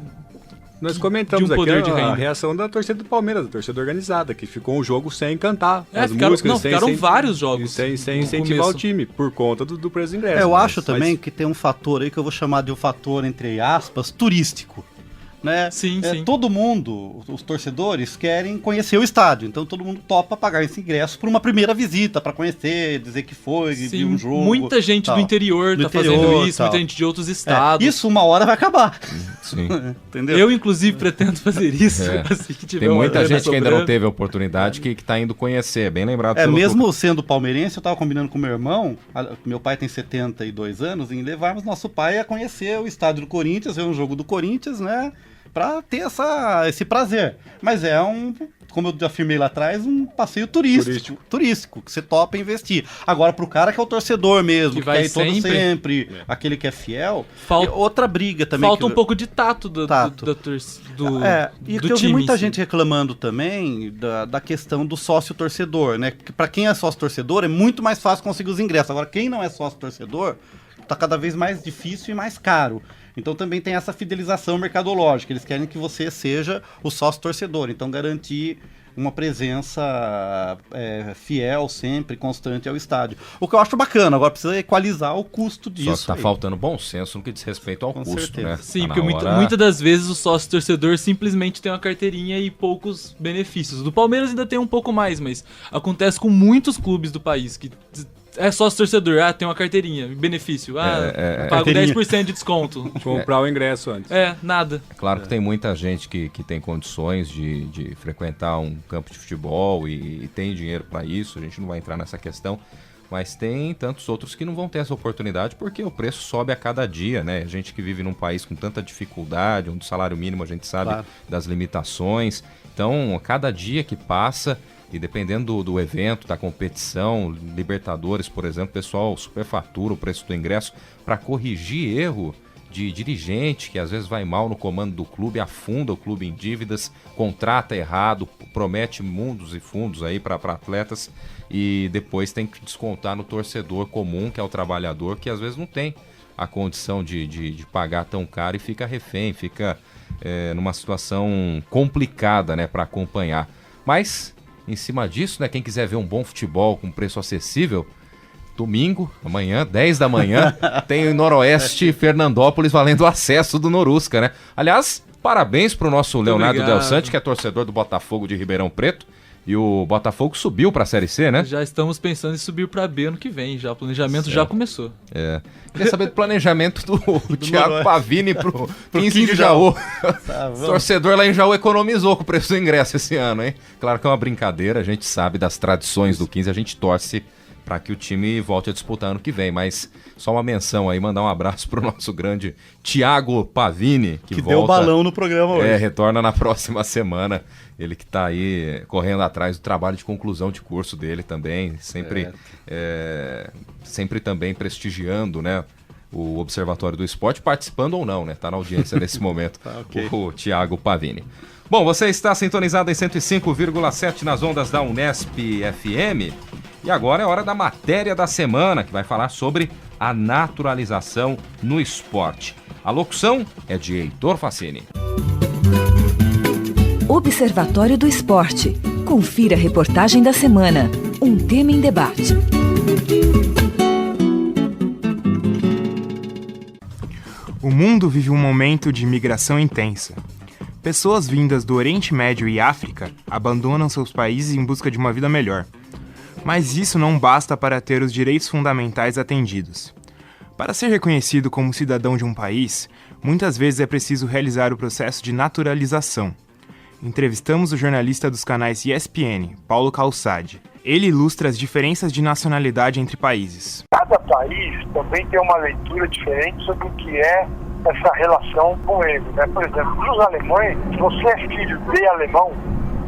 C: Nós comentamos
E: de um poder
C: aqui
E: de
C: a
E: renda.
C: reação da torcida do Palmeiras, da torcida organizada, que ficou um jogo sem cantar as
E: ficaram,
C: músicas.
E: ficaram vários jogos.
C: Sem
E: no
C: incentivar
E: começo.
C: o time, por conta do preço de ingresso.
D: Eu
C: Mas
D: acho também que tem um fator aí que eu vou chamar de um fator, entre aspas, turístico. Né?
E: Sim, sim.
D: Todo mundo, os torcedores, querem conhecer o estádio. Então todo mundo topa pagar esse ingresso por uma primeira visita, pra conhecer, dizer que foi,
E: Sim,
D: viu um jogo.
E: muita gente
D: tal.
E: do interior tá fazendo isso, muita gente de outros estados.
D: Isso uma hora vai acabar.
B: Sim.
D: Entendeu?
E: Eu, inclusive, pretendo fazer isso.
B: É.
E: Assim que tiver
B: Tem
E: uma
B: muita
E: grana
B: gente que ainda não
E: sobrando.
B: teve a oportunidade que tá indo conhecer, bem lembrado pelo
D: Mesmo sendo palmeirense, eu tava combinando com meu irmão, meu pai tem 72 anos, em levarmos nosso pai a conhecer o estádio do Corinthians, ver um jogo do Corinthians, né? Pra ter esse prazer. Mas é como eu já afirmei lá atrás, um passeio turístico que você topa investir. Agora, pro cara que é o torcedor mesmo, que
E: vai
D: quer ir todo
E: sempre.
D: sempre, aquele que é fiel,
E: Falta-
D: outra briga também.
E: Falta um pouco de tato do
D: E
E: do
D: que eu vi
E: time
D: muita
E: em si.
D: gente reclamando também da questão do sócio-torcedor, né? Porque pra quem é sócio-torcedor é muito mais fácil conseguir os ingressos. Agora, quem não é sócio-torcedor, tá cada vez mais difícil e mais caro. Então também tem essa fidelização mercadológica. Eles querem que você seja o sócio-torcedor. Então garantir uma presença fiel, sempre, constante ao estádio. O que eu acho bacana. Agora precisa equalizar o custo disso.
B: Só que tá
D: aí.
B: faltando bom senso no que diz respeito ao
D: Com
B: custo,
D: certeza.
B: né?
E: Sim,
B: Tá na
E: porque
B: hora-
E: muitas das vezes o sócio-torcedor simplesmente tem uma carteirinha e poucos benefícios. Do Palmeiras ainda tem um pouco mais, mas acontece com muitos clubes do país que é sócio-torcedor, tem uma carteirinha, benefício, pago
D: Carteirinha.
E: 10% de desconto.
C: comprar o ingresso antes.
E: Nada.
B: É claro que tem muita gente que tem condições de frequentar um campo de futebol e tem dinheiro para isso, a gente não vai entrar nessa questão, mas tem tantos outros que não vão ter essa oportunidade porque o preço sobe a cada dia, né? A gente que vive num país com tanta dificuldade, onde o salário mínimo a gente sabe
D: Claro.
B: das limitações, então a cada dia que passa, e dependendo do evento, da competição, Libertadores, por exemplo, o pessoal superfatura o preço do ingresso para corrigir erro de dirigente que às vezes vai mal no comando do clube, afunda o clube em dívidas, contrata errado, promete mundos e fundos aí para atletas e depois tem que descontar no torcedor comum, que é o trabalhador, que às vezes não tem a condição de pagar tão caro e fica refém, fica numa situação complicada, né, para acompanhar. Mas em cima disso, né, quem quiser ver um bom futebol com preço acessível, domingo, amanhã, 10 da manhã, tem o Noroeste Fernandópolis valendo o acesso do Norusca, né? Aliás, parabéns pro nosso Leonardo
E: obrigado.
B: Del Sante, que é torcedor do Botafogo de Ribeirão Preto. E o Botafogo subiu pra Série C, né?
E: Já estamos pensando em subir pra B ano que vem, já. O planejamento já começou.
B: Queria saber do planejamento do Thiago
D: Noroeste.
B: Pavini pro 15 de Jaú.
D: Vamos.
B: Torcedor lá em Jaú economizou com o preço do ingresso esse ano, hein? Claro que é uma brincadeira, a gente sabe das tradições do 15, a gente torce para que o time volte a disputar ano que vem, mas só uma menção aí, mandar um abraço pro nosso grande Thiago Pavini, que volta,
D: deu balão no programa hoje.
B: retorna na próxima semana, ele que tá aí correndo atrás do trabalho de conclusão de curso dele também, sempre também prestigiando, né, o Observatório do Esporte, participando ou não, né, tá na audiência nesse momento,
D: ok.
B: o Thiago Pavini. Bom, você está sintonizado em 105,7 nas ondas da Unesp FM. E agora é hora da matéria da semana, que vai falar sobre a naturalização no esporte. A locução é de Heitor Facini.
F: Observatório do Esporte. Confira a reportagem da semana. Um tema em debate.
G: O mundo vive um momento de migração intensa. Pessoas vindas do Oriente Médio e África abandonam seus países em busca de uma vida melhor. Mas isso não basta para ter os direitos fundamentais atendidos. Para ser reconhecido como cidadão de um país, muitas vezes é preciso realizar o processo de naturalização. Entrevistamos o jornalista dos canais ESPN, Paulo Calçade. Ele ilustra as diferenças de nacionalidade entre países.
H: Cada país também tem uma leitura diferente sobre o que é essa relação com ele, né? Por exemplo, para os alemães, se você é filho de alemão,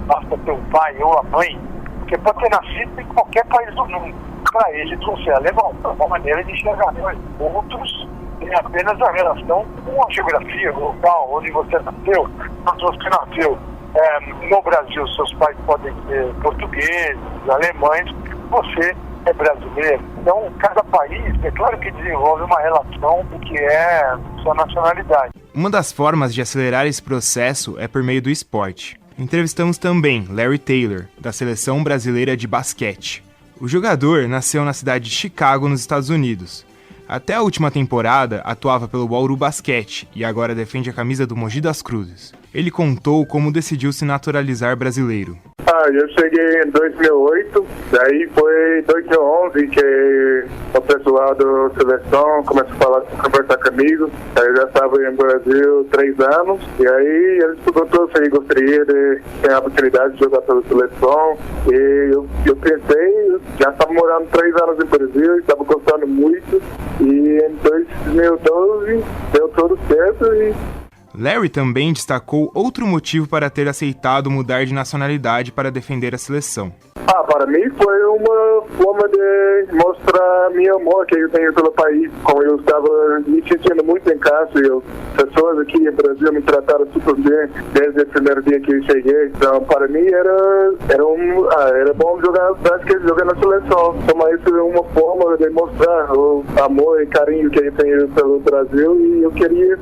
H: basta ter o pai ou a mãe, porque pode ter nascido em qualquer país do mundo. Para eles, você é alemão, é uma maneira de enxergar. Outros têm apenas a relação com a geografia, o local onde você nasceu. Mas você nasceu no Brasil, seus pais podem ser portugueses, alemães, você é brasileiro. Então, cada país, é claro que desenvolve uma relação com o que é sua nacionalidade.
G: Uma das formas de acelerar esse processo é por meio do esporte. Entrevistamos também Larry Taylor, da Seleção Brasileira de Basquete. O jogador nasceu na cidade de Chicago, nos Estados Unidos. Até a última temporada, atuava pelo Bauru Basquete e agora defende a camisa do Mogi das Cruzes. Ele contou como decidiu se naturalizar brasileiro.
I: Eu cheguei em 2008, daí foi 2011 que o pessoal da seleção começou a conversar comigo. Eu já estava no Brasil 3 anos, e aí eles perguntaram se eu gostaria de ter a oportunidade de jogar pela seleção. E eu pensei, já estava morando 3 anos no Brasil, estava gostando muito, e em 2012 deu tudo certo e...
G: Larry também destacou outro motivo para ter aceitado mudar de nacionalidade para defender a seleção.
I: Para mim foi uma forma de mostrar meu amor que eu tenho pelo país. Como eu estava me sentindo muito em casa, as pessoas aqui no Brasil me trataram super bem desde o primeiro dia que eu cheguei. Então, para mim era bom jogar basquete, jogar na seleção. Então, isso é uma forma de mostrar o amor e carinho que eu tenho pelo Brasil, e eu queria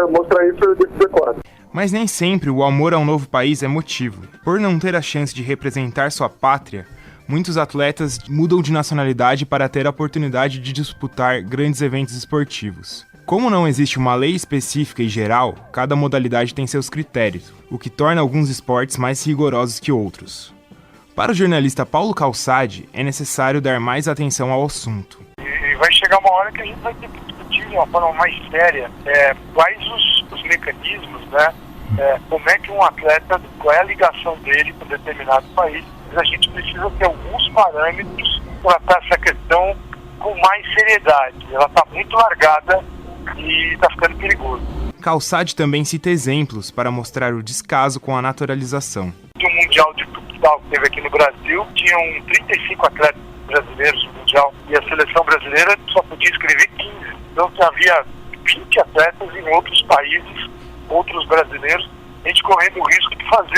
I: mostrar isso dentro do quadro.
G: Mas nem sempre o amor a um novo país é motivo. Por não ter a chance de representar sua pátria, muitos atletas mudam de nacionalidade para ter a oportunidade de disputar grandes eventos esportivos. Como não existe uma lei específica e geral, cada modalidade tem seus critérios, o que torna alguns esportes mais rigorosos que outros. Para o jornalista Paulo Calçade, é necessário dar mais atenção ao assunto.
H: E vai chegar uma hora que a gente vai ter que discutir de uma forma mais séria quais os mecanismos, né? Como é que um atleta, qual é a ligação dele com determinado país. Mas a gente precisa ter alguns parâmetros para tratar essa questão com mais seriedade. Ela está muito largada e está ficando perigoso.
G: Calçade também cita exemplos para mostrar o descaso com a naturalização.
H: De um Mundial de Futsal que teve aqui no Brasil, tinham 35 atletas brasileiros no Mundial, e a seleção brasileira só podia inscrever 15. Então havia 20 atletas em outros países, outros brasileiros, a gente correndo o risco de fazer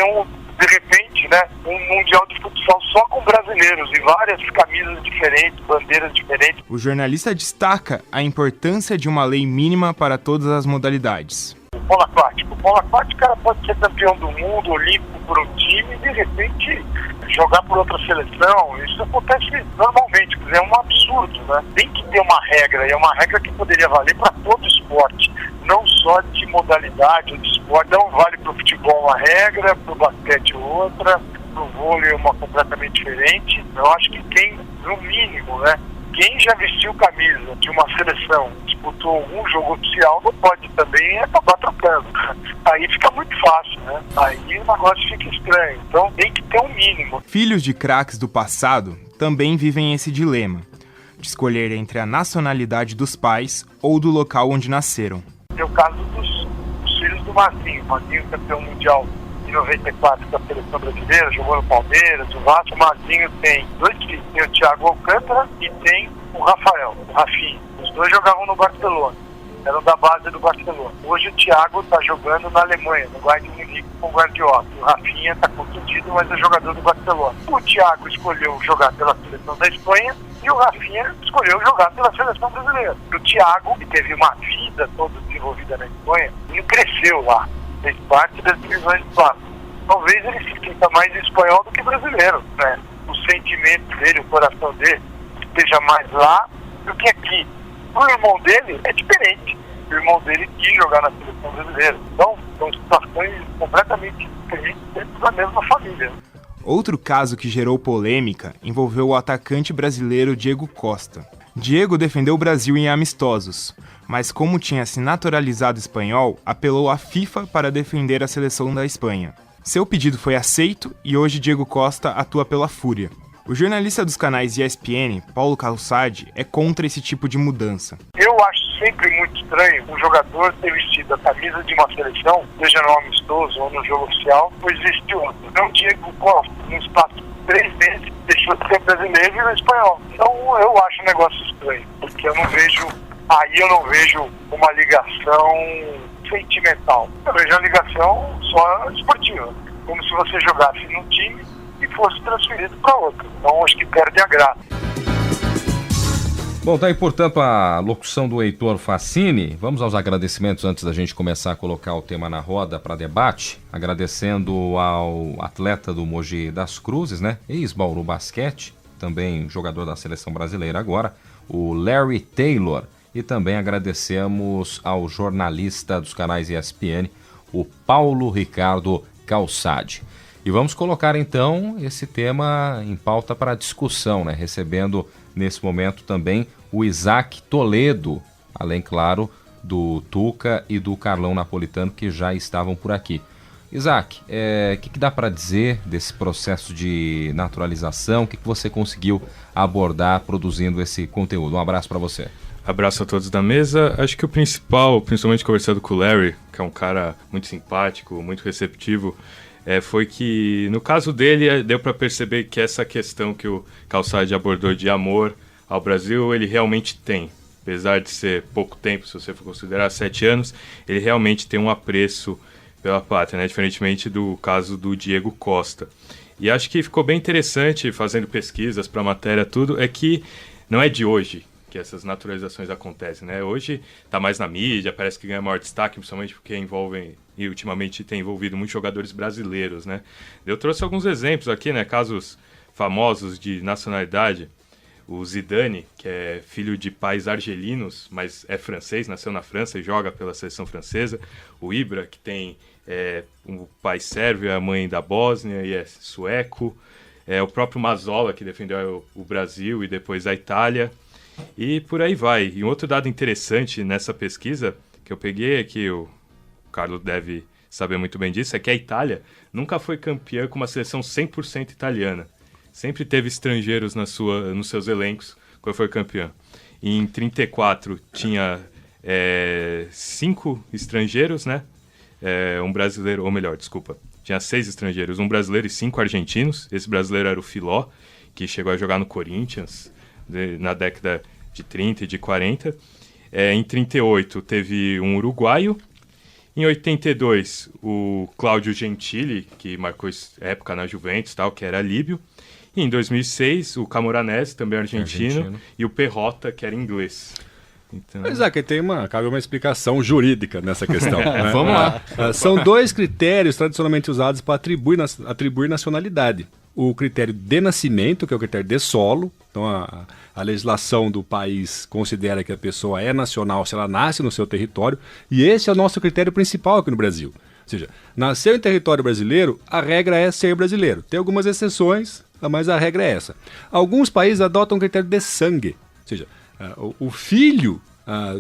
H: de repente, um Mundial de Futsal só com brasileiros, e várias camisas diferentes, bandeiras diferentes.
G: O jornalista destaca a importância de uma lei mínima para todas as modalidades.
H: O polo aquático. O polo aquático, o cara pode ser campeão do mundo, olímpico por um time, e de repente jogar por outra seleção. Isso acontece normalmente, quer dizer, é um absurdo, né? Tem que ter uma regra, e é uma regra que poderia valer para todo esporte, não só de modalidade ou de esporte. Não vale para o futebol uma regra, para o basquete outra, para o vôlei uma completamente diferente. Eu acho que quem, no mínimo, quem já vestiu camisa de uma seleção, disputou algum jogo oficial, não pode também acabar trocando. Aí fica muito fácil, Aí o negócio fica estranho. Então tem que ter um mínimo.
G: Filhos de craques do passado também vivem esse dilema, de escolher entre a nacionalidade dos pais ou do local onde nasceram.
H: Tem o caso dos filhos do Marcinho. Marcinho, campeão mundial em 94 com a seleção brasileira, jogou no Palmeiras, o Vasco. O Marcinho tem 2 filhos, tem o Thiago Alcântara e tem o Rafael, o Rafinha. Os 2 jogavam no Barcelona, eram da base do Barcelona. Hoje o Thiago está jogando na Alemanha, no Bayern de Munique com o Guardiola. O Rafinha está contundido, mas é jogador do Barcelona. O Thiago escolheu jogar pela seleção da Espanha e o Rafinha escolheu jogar pela seleção brasileira. O Thiago, que teve uma vida toda desenvolvida na Espanha, ele cresceu lá, fez parte das divisões de base. Talvez ele se sinta mais espanhol do que brasileiro, O sentimento dele, o coração dele, esteja mais lá do que aqui. O irmão dele é diferente. o irmão dele quis jogar na seleção brasileira. Então, são situações completamente diferentes dentro da mesma família.
G: Outro caso que gerou polêmica envolveu o atacante brasileiro Diego Costa. Diego defendeu o Brasil em amistosos, mas como tinha se naturalizado espanhol, apelou à FIFA para defender a seleção da Espanha. Seu pedido foi aceito e hoje Diego Costa atua pela Fúria. O jornalista dos canais ESPN, Paulo Calçade, é contra esse tipo de mudança.
H: Eu acho sempre muito estranho um jogador ter vestido a camisa de uma seleção, seja no amistoso ou no jogo oficial, pois existe outro. Então, Diego Costa, no espaço de 3 meses, deixou de ser brasileiro e no espanhol. Então, eu acho um negócio estranho, porque eu não vejo uma ligação sentimental. Eu vejo uma ligação só esportiva, como se você jogasse num time e fosse transferido para outro. Então, acho que perde a graça.
B: Bom, tá aí, portanto, a locução do Heitor Facini. Vamos aos agradecimentos antes da gente começar a colocar o tema na roda para debate. Agradecendo ao atleta do Mogi das Cruzes, né? Ex-Bauru Basquete, também jogador da seleção brasileira agora, o Larry Taylor. E também agradecemos ao jornalista dos canais ESPN, o Paulo Ricardo Calçade. E vamos colocar então esse tema em pauta para discussão, né? Recebendo nesse momento também o Isaac Toledo, além, claro, do Tuca e do Carlão Napolitano, que já estavam por aqui. Isaac, o que dá para dizer desse processo de naturalização? O que você conseguiu abordar produzindo esse conteúdo? Um abraço para você.
J: Abraço a todos da mesa. Acho que o principal, principalmente conversando com o Larry, que é um cara muito simpático, muito receptivo, foi que, no caso dele, deu para perceber que essa questão que o Calçade abordou de amor ao Brasil, ele realmente tem. Apesar de ser pouco tempo, se você for considerar 7 anos, ele realmente tem um apreço pela pátria, né? Diferentemente do caso do Diego Costa. E acho que ficou bem interessante, fazendo pesquisas para a matéria, tudo, é que não é de hoje que essas naturalizações acontecem, né? Hoje está mais na mídia, parece que ganha maior destaque, principalmente porque envolvem, e ultimamente tem envolvido muitos jogadores brasileiros, né? Eu trouxe alguns exemplos aqui, né? Casos famosos de nacionalidade. O Zidane, que é filho de pais argelinos, mas é francês, nasceu na França e joga pela seleção francesa. O Ibra, que tem um pai sérvio, a mãe da Bósnia e é sueco. O próprio Mazzola, que defendeu o Brasil e depois a Itália. E por aí vai. E um outro dado interessante nessa pesquisa que eu peguei, que o Carlos deve saber muito bem disso, é que a Itália nunca foi campeã com uma seleção 100% italiana. Sempre teve estrangeiros nos seus elencos quando foi campeã. E em 34 tinha 5 estrangeiros, né? Um brasileiro, ou melhor, desculpa. Tinha 6 estrangeiros, um brasileiro e 5 argentinos. Esse brasileiro era o Filó, que chegou a jogar no Corinthians na década de 30 e de 40. Em 38 teve um uruguaio. Em 82, o Cláudio Gentili, que marcou época na Juventus, tal, que era líbio. E em 2006, o Camoranesi, também argentino, e o Perrota, que era inglês. Então...
C: Isaac, cabe uma explicação jurídica nessa questão. Né?
B: Vamos lá.
C: São 2 critérios tradicionalmente usados para atribuir nacionalidade. O critério de nascimento, que é o critério de solo. Então, a legislação do país considera que a pessoa é nacional se ela nasce no seu território. E esse é o nosso critério principal aqui no Brasil. Ou seja, nasceu em território brasileiro, a regra é ser brasileiro. Tem algumas exceções, mas a regra é essa. Alguns países adotam o critério de sangue. Ou seja, o filho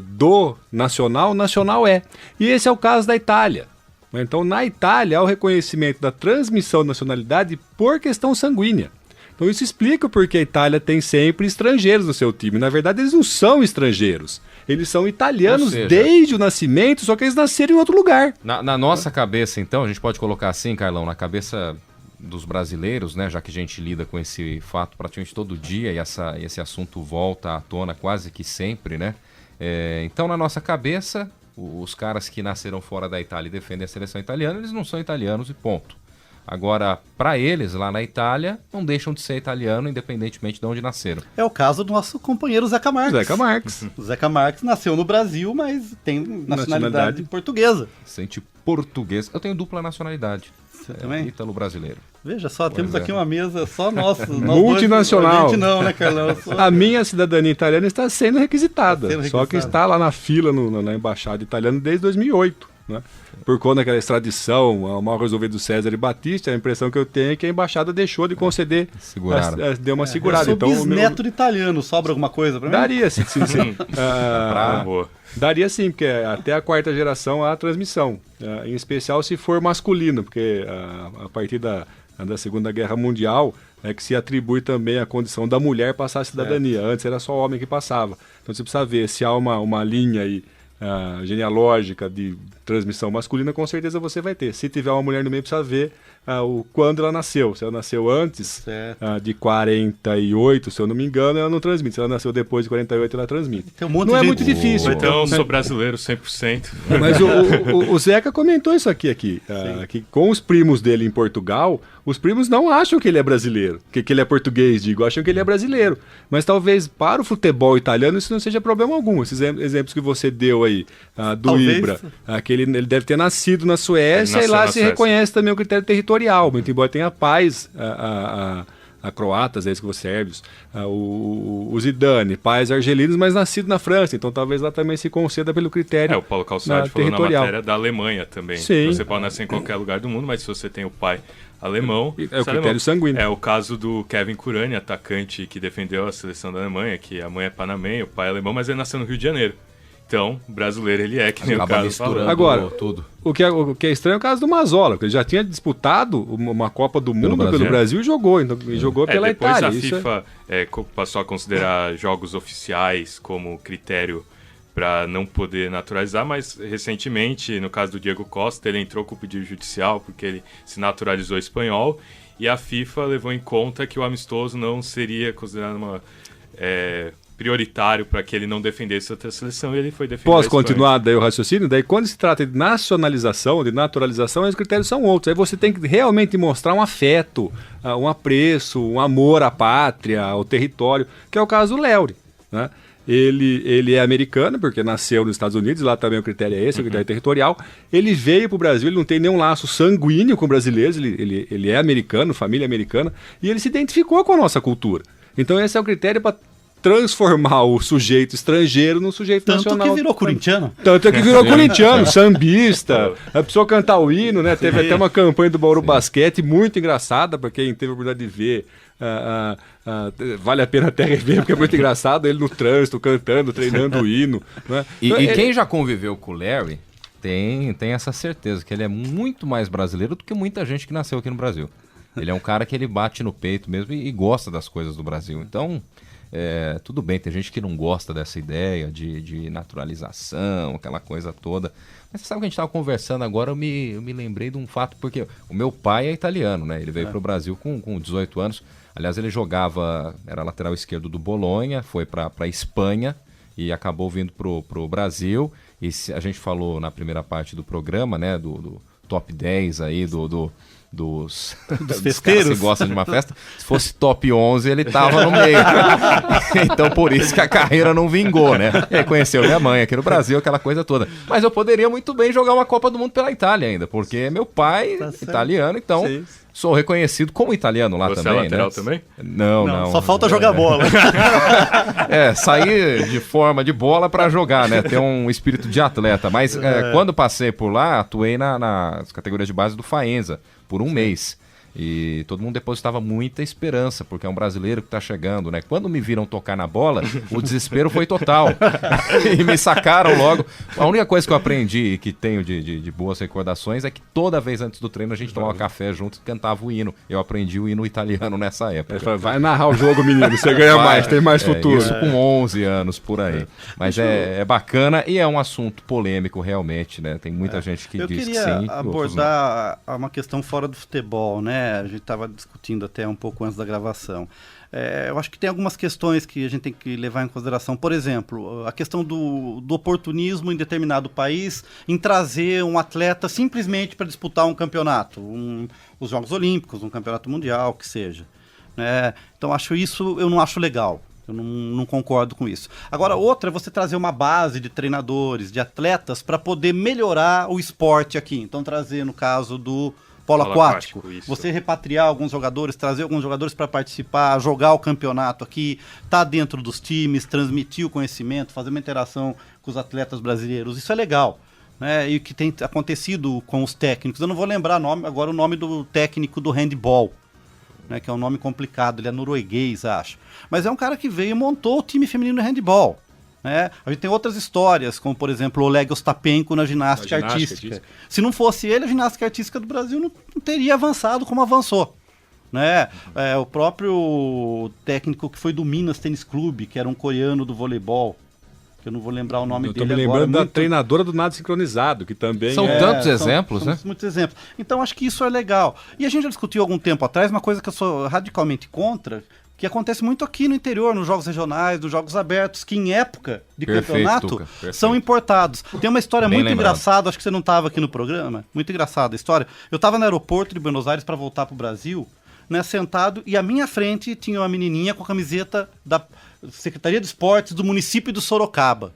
C: do nacional é. E esse é o caso da Itália. Então, na Itália, há o reconhecimento da transmissão de nacionalidade por questão sanguínea. Então, isso explica porque a Itália tem sempre estrangeiros no seu time. Na verdade, eles não são estrangeiros. Eles são italianos desde o nascimento, só que eles nasceram em outro lugar.
B: Na nossa cabeça, então, a gente pode colocar assim, Carlão, na cabeça dos brasileiros, né, já que a gente lida com esse fato praticamente todo dia e esse assunto volta à tona quase que sempre, né? Então, na nossa cabeça, os caras que nasceram fora da Itália e defendem a seleção italiana, eles não são italianos e ponto. Agora, para eles, lá na Itália, não deixam de ser italiano, independentemente de onde nasceram.
D: É o caso do nosso companheiro Zeca Marques.
C: Zeca Marques.
D: O Zeca Marques nasceu no Brasil, mas tem nacionalidade portuguesa.
B: Sente português. Eu tenho dupla nacionalidade.
D: Você também?
B: Ítalo-brasileiro.
D: Veja só, temos aqui uma mesa só nossa.
C: Multinacional.
D: A gente não, né, Carlão?
C: A minha cidadania italiana está sendo requisitada. Só que
D: requisitada.
C: está lá na fila na embaixada italiana desde 2008. Né? Por conta daquela extradição, o mal resolvido do César e Batista, a impressão que eu tenho é que a embaixada deixou de conceder. Deu uma segurada.
D: Eu sou bisneto de italiano, sobra alguma coisa para mim?
C: Daria, sim. Daria sim, porque até a 4ª geração há transmissão. Em especial se for masculino, porque a partir da Segunda Guerra Mundial é que se atribui também a condição da mulher passar a cidadania. Antes era só o homem que passava. Então você precisa ver se há uma linha aí genealógica de transmissão masculina, com certeza você vai ter. Se tiver uma mulher no meio, precisa ver quando ela nasceu. Se ela nasceu antes de 48, se eu não me engano, ela não transmite. Se ela nasceu depois de 48, ela transmite.
D: Não
C: é muito difícil.
J: Então eu sou brasileiro 100%.
C: Mas o Zeca comentou isso aqui que com os primos dele em Portugal, os primos não acham que ele é brasileiro, que ele é português, acham que ele é brasileiro. Mas talvez para o futebol italiano isso não seja problema algum. Esses exemplos que você deu aí, do Ibra, que ele deve ter nascido na Suécia e lá se reconhece também o critério territorial, muito embora tenha pais a croatas, sérvios, o Zidane, pais argelinos, mas nascido na França, então talvez lá também se conceda pelo critério
J: o Paulo Calçade falou na matéria da Alemanha também.
C: Sim.
J: Você pode nascer em qualquer lugar do mundo, mas se você tem o pai alemão...
C: É o critério sanguíneo.
J: É o caso do Kevin Kurani, atacante que defendeu a seleção da Alemanha, que a mãe é panamenha, o pai é alemão, mas ele nasceu no Rio de Janeiro. Então, brasileiro ele é, que nem o Carlos falou.
C: Agora, tudo. O que é estranho é o caso do Mazzola, porque ele já tinha disputado uma Copa do Mundo pelo Brasil e jogou. Então, jogou pela Itália.
J: Depois a FIFA passou a considerar jogos oficiais como critério para não poder naturalizar, mas recentemente, no caso do Diego Costa, ele entrou com o pedido judicial porque ele se naturalizou espanhol e a FIFA levou em conta que o amistoso não seria considerado prioritário para que ele não defendesse outra seleção e ele foi defender.
C: Posso continuar daí o raciocínio? Daí quando se trata de nacionalização, de naturalização, os critérios são outros. Aí você tem que realmente mostrar um afeto, um apreço, um amor à pátria, ao território, que é o caso do Léo, né? Ele é americano, porque nasceu nos Estados Unidos, lá também o critério é esse, o critério territorial. Ele veio para o Brasil, ele não tem nenhum laço sanguíneo com brasileiros, ele é americano, família americana, e ele se identificou com a nossa cultura. Então esse é o critério para transformar o sujeito estrangeiro num sujeito nacional.
D: Tanto que virou corintiano.
C: Tanto que virou corintiano, sambista, a pessoa cantar o hino, né? Teve até uma campanha do Bauru Basquete muito engraçada, para quem teve a oportunidade de ver. Vale a pena até rever, porque é muito engraçado ele no trânsito, cantando, treinando o hino. Né?
B: E quem já conviveu com o Larry tem essa certeza que ele é muito mais brasileiro do que muita gente que nasceu aqui no Brasil. Ele é um cara que ele bate no peito mesmo e gosta das coisas do Brasil. Então, tudo bem, tem gente que não gosta dessa ideia de naturalização, aquela coisa toda. Mas você sabe que a gente estava conversando agora, eu me lembrei de um fato, porque o meu pai é italiano, né? Ele veio para o Brasil com 18 anos. Aliás, ele era lateral esquerdo do Bolonha, foi para a Espanha e acabou vindo pro Brasil. E a gente falou na primeira parte do programa, né, do top 10 aí, dos festeiros que gostam de uma festa. Se fosse top 11, ele tava no meio. Então, por isso que a carreira não vingou, né? Ele conheceu minha mãe aqui no Brasil, aquela coisa toda. Mas eu poderia muito bem jogar uma Copa do Mundo pela Itália ainda, porque meu pai é italiano, então sou reconhecido como italiano lá.
J: Você
B: também,
J: é lateral
B: né?
J: também?
B: Não.
D: Só falta jogar bola.
B: Sair de forma de bola para jogar, né? Ter um espírito de atleta. Mas quando passei por lá, atuei nas categorias de base do Faenza por um mês. E todo mundo depositava muita esperança, porque é um brasileiro que tá chegando, né? Quando me viram tocar na bola, o desespero foi total. E me sacaram logo. A única coisa que eu aprendi e que tenho de boas recordações é que toda vez antes do treino a gente tomava café junto e cantava o hino. Eu aprendi o hino italiano nessa época.
C: Vai narrar o jogo, menino, você ganha mais, tem mais futuro.
B: Isso com 11 anos, por aí. Mas é bacana e é um assunto polêmico realmente, né? Tem muita gente que diz que sim.
D: Eu queria abordar uma questão fora do futebol, né? A gente estava discutindo até um pouco antes da gravação. Eu acho que tem algumas questões que a gente tem que levar em consideração. Por exemplo, a questão do oportunismo em determinado país em trazer um atleta simplesmente para disputar um campeonato, os Jogos Olímpicos, um campeonato mundial, que seja. Então, eu não acho legal. Eu não concordo com isso. Agora, outra é você trazer uma base de treinadores, de atletas, para poder melhorar o esporte aqui. Então, trazer, no caso do polo aquático, você repatriar alguns jogadores, trazer alguns jogadores para participar, jogar o campeonato aqui, estar dentro dos times, transmitir o conhecimento, fazer uma interação com os atletas brasileiros. Isso é legal. Né? E o que tem acontecido com os técnicos. Eu não vou lembrar agora o nome do técnico do handball. Né, que é um nome complicado, ele é norueguês, acho. Mas é um cara que veio e montou o time feminino de handball. Né? A gente tem outras histórias, como por exemplo o Oleg Ostapenko na ginástica artística. Se não fosse ele, a ginástica artística do Brasil não teria avançado como avançou. Né? O próprio técnico que foi do Minas Tênis Clube, que era um coreano do voleibol, que eu não vou lembrar o nome dele agora. Eu tô me lembrando
C: da treinadora do nado sincronizado, que também
B: são tantos exemplos, né?
D: Muitos exemplos. Então acho que isso é legal. E a gente já discutiu algum tempo atrás uma coisa que eu sou radicalmente contra, que acontece muito aqui no interior, nos jogos regionais, nos jogos abertos, que em época de campeonato são importados. Tem uma história muito engraçada, acho que você não estava aqui no programa, muito engraçada a história. Eu estava no aeroporto de Buenos Aires para voltar para o Brasil, né, sentado, e à minha frente tinha uma menininha com a camiseta da Secretaria de Esportes do município de Sorocaba.